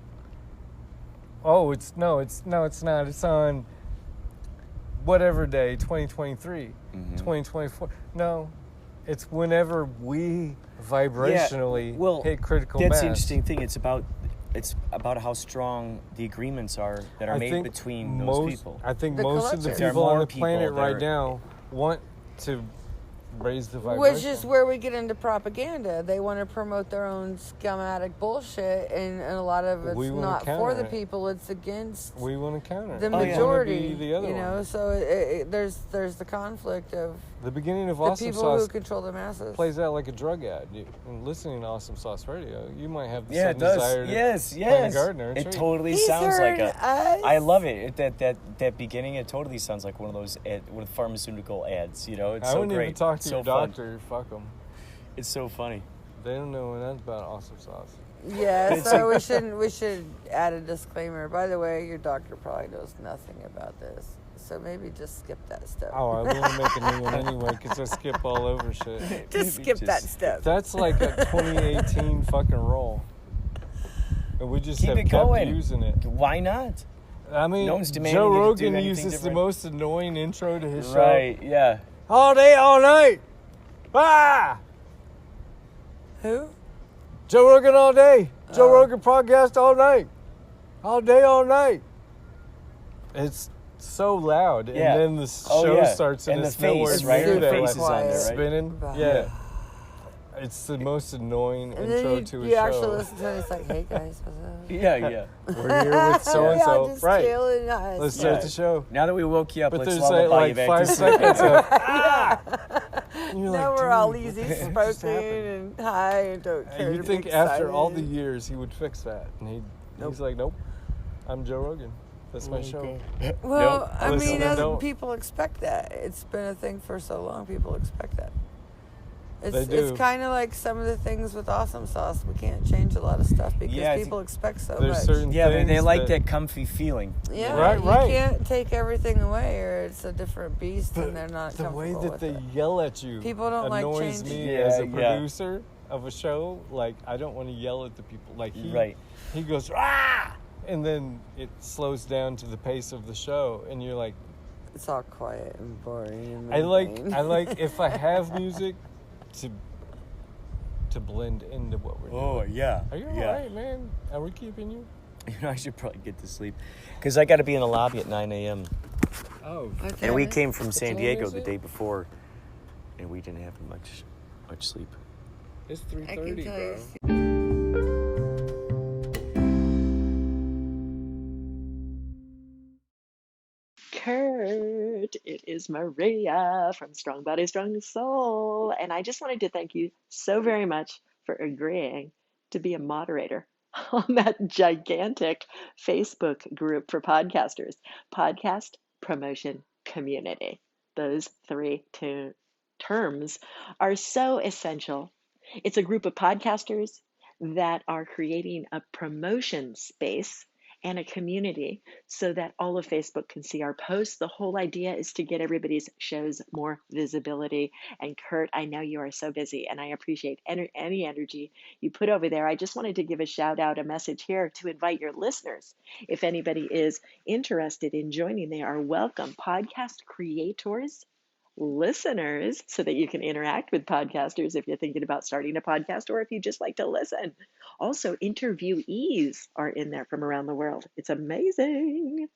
Oh, it's not. It's on whatever day, 2023, 2024. No, it's whenever we vibrationally hit critical mass. That's the interesting thing. It's about how strong the agreements are that are made between those people. I think The most of the collective. There are people on more the planet people that right are- now want to raise the vibration. Which is where we get into propaganda. They want to promote their own schematic bullshit, and a lot of it's We wanna not for counter the it. people; it's against we want to counter. the We wanna majority. be the other you know, one. so there's the conflict of The beginning of the Awesome people Sauce who control the masses. plays out like a drug ad. And listening to Awesome Sauce Radio, you might have the Yeah, it sudden does. desire to Yes, plant a yes. gardener. It totally He's sounds like heard a. us. I love it. That beginning. It totally sounds like one of those with pharmaceutical ads. You know, it's I so wouldn't great. even talk to It's your so fun. doctor. Fuck them. It's so funny. They don't know nothing about Awesome Sauce. Yeah, so we should add a disclaimer. By the way, your doctor probably knows nothing about this, so maybe just skip that step. Oh, I want to make a new one anyway because I skip all over shit. just skip that step. That's like a 2018 fucking roll. And we just Keep have it kept going. using it. Why not? I mean, No one's demanding Joe you to do Rogan anything uses the different. most annoying intro to his show. Right? Yeah. All day, all night. Ah! Who? Joe Rogan all day. Joe Oh. Rogan podcast all night. All day, all night. It's so loud. Yeah. And then the Oh, show yeah. starts And and the it's nowhere face, right? near The that, face like, is on there, right? spinning. Bah. Yeah. It's the most annoying And intro then to you a show. actually listen to it. It's like, hey guys, what's up? Yeah. We're here with so and Yeah, so. just Right. chilling, nice. Let's Yeah. start the show. Now that we woke you up, But let's there's lullaby like you back 5 to sleep. seconds of and you're Now like, we're all "Dude, easy what the fuck just spoken happened?" and high and don't care. And to you be think after all the excited. years he would fix that. And he's like, nope, I'm Joe Rogan. That's my show. Well, Nope. I Listen, mean, I don't. people expect that. It's been a thing for so long. People expect that. They do. It's kind of like some of the things with Awesome Sauce. We can't change a lot of stuff because Yeah, I people expect so There's much. certain Yeah, they things like that comfy feeling. Yeah, Right, you right. can't take everything away, or it's a different beast, and they're not the way comfortable that with they it. yell at you People don't like annoys change. me Yeah, as a yeah. producer of a show. Like, I don't want to yell at the people. Like, he goes, ah! And then it slows down to the pace of the show, and you're like, It's all quiet and boring. And I mundane. like if I have music to blend into what we're doing. Oh yeah. Are you yeah. alright, man? Are we keeping you? You know, I should probably get to sleep because I got to be in the lobby at 9 a.m. Oh, Okay. And we came from San time Diego is the it? day before, and we didn't have much sleep. it's I can 3:30, tell bro. you. Kurt, it is Maria from Strong Body, Strong Soul. And I just wanted to thank you so very much for agreeing to be a moderator on that gigantic Facebook group for podcasters, Podcast Promotion Community. Those three terms are so essential It's a group of podcasters that are creating a promotion space and a community so that all of Facebook can see our posts. The whole idea is to get everybody's shows more visibility. And Kurt, I know you are so busy, and I appreciate any energy you put over there. I just wanted to give a shout out, a message here to invite your listeners. If anybody is interested in joining, they are welcome. Podcast creators, listeners, so that you can interact with podcasters if you're thinking about starting a podcast or if you just like to listen. Also, interviewees are in there from around the world. It's amazing.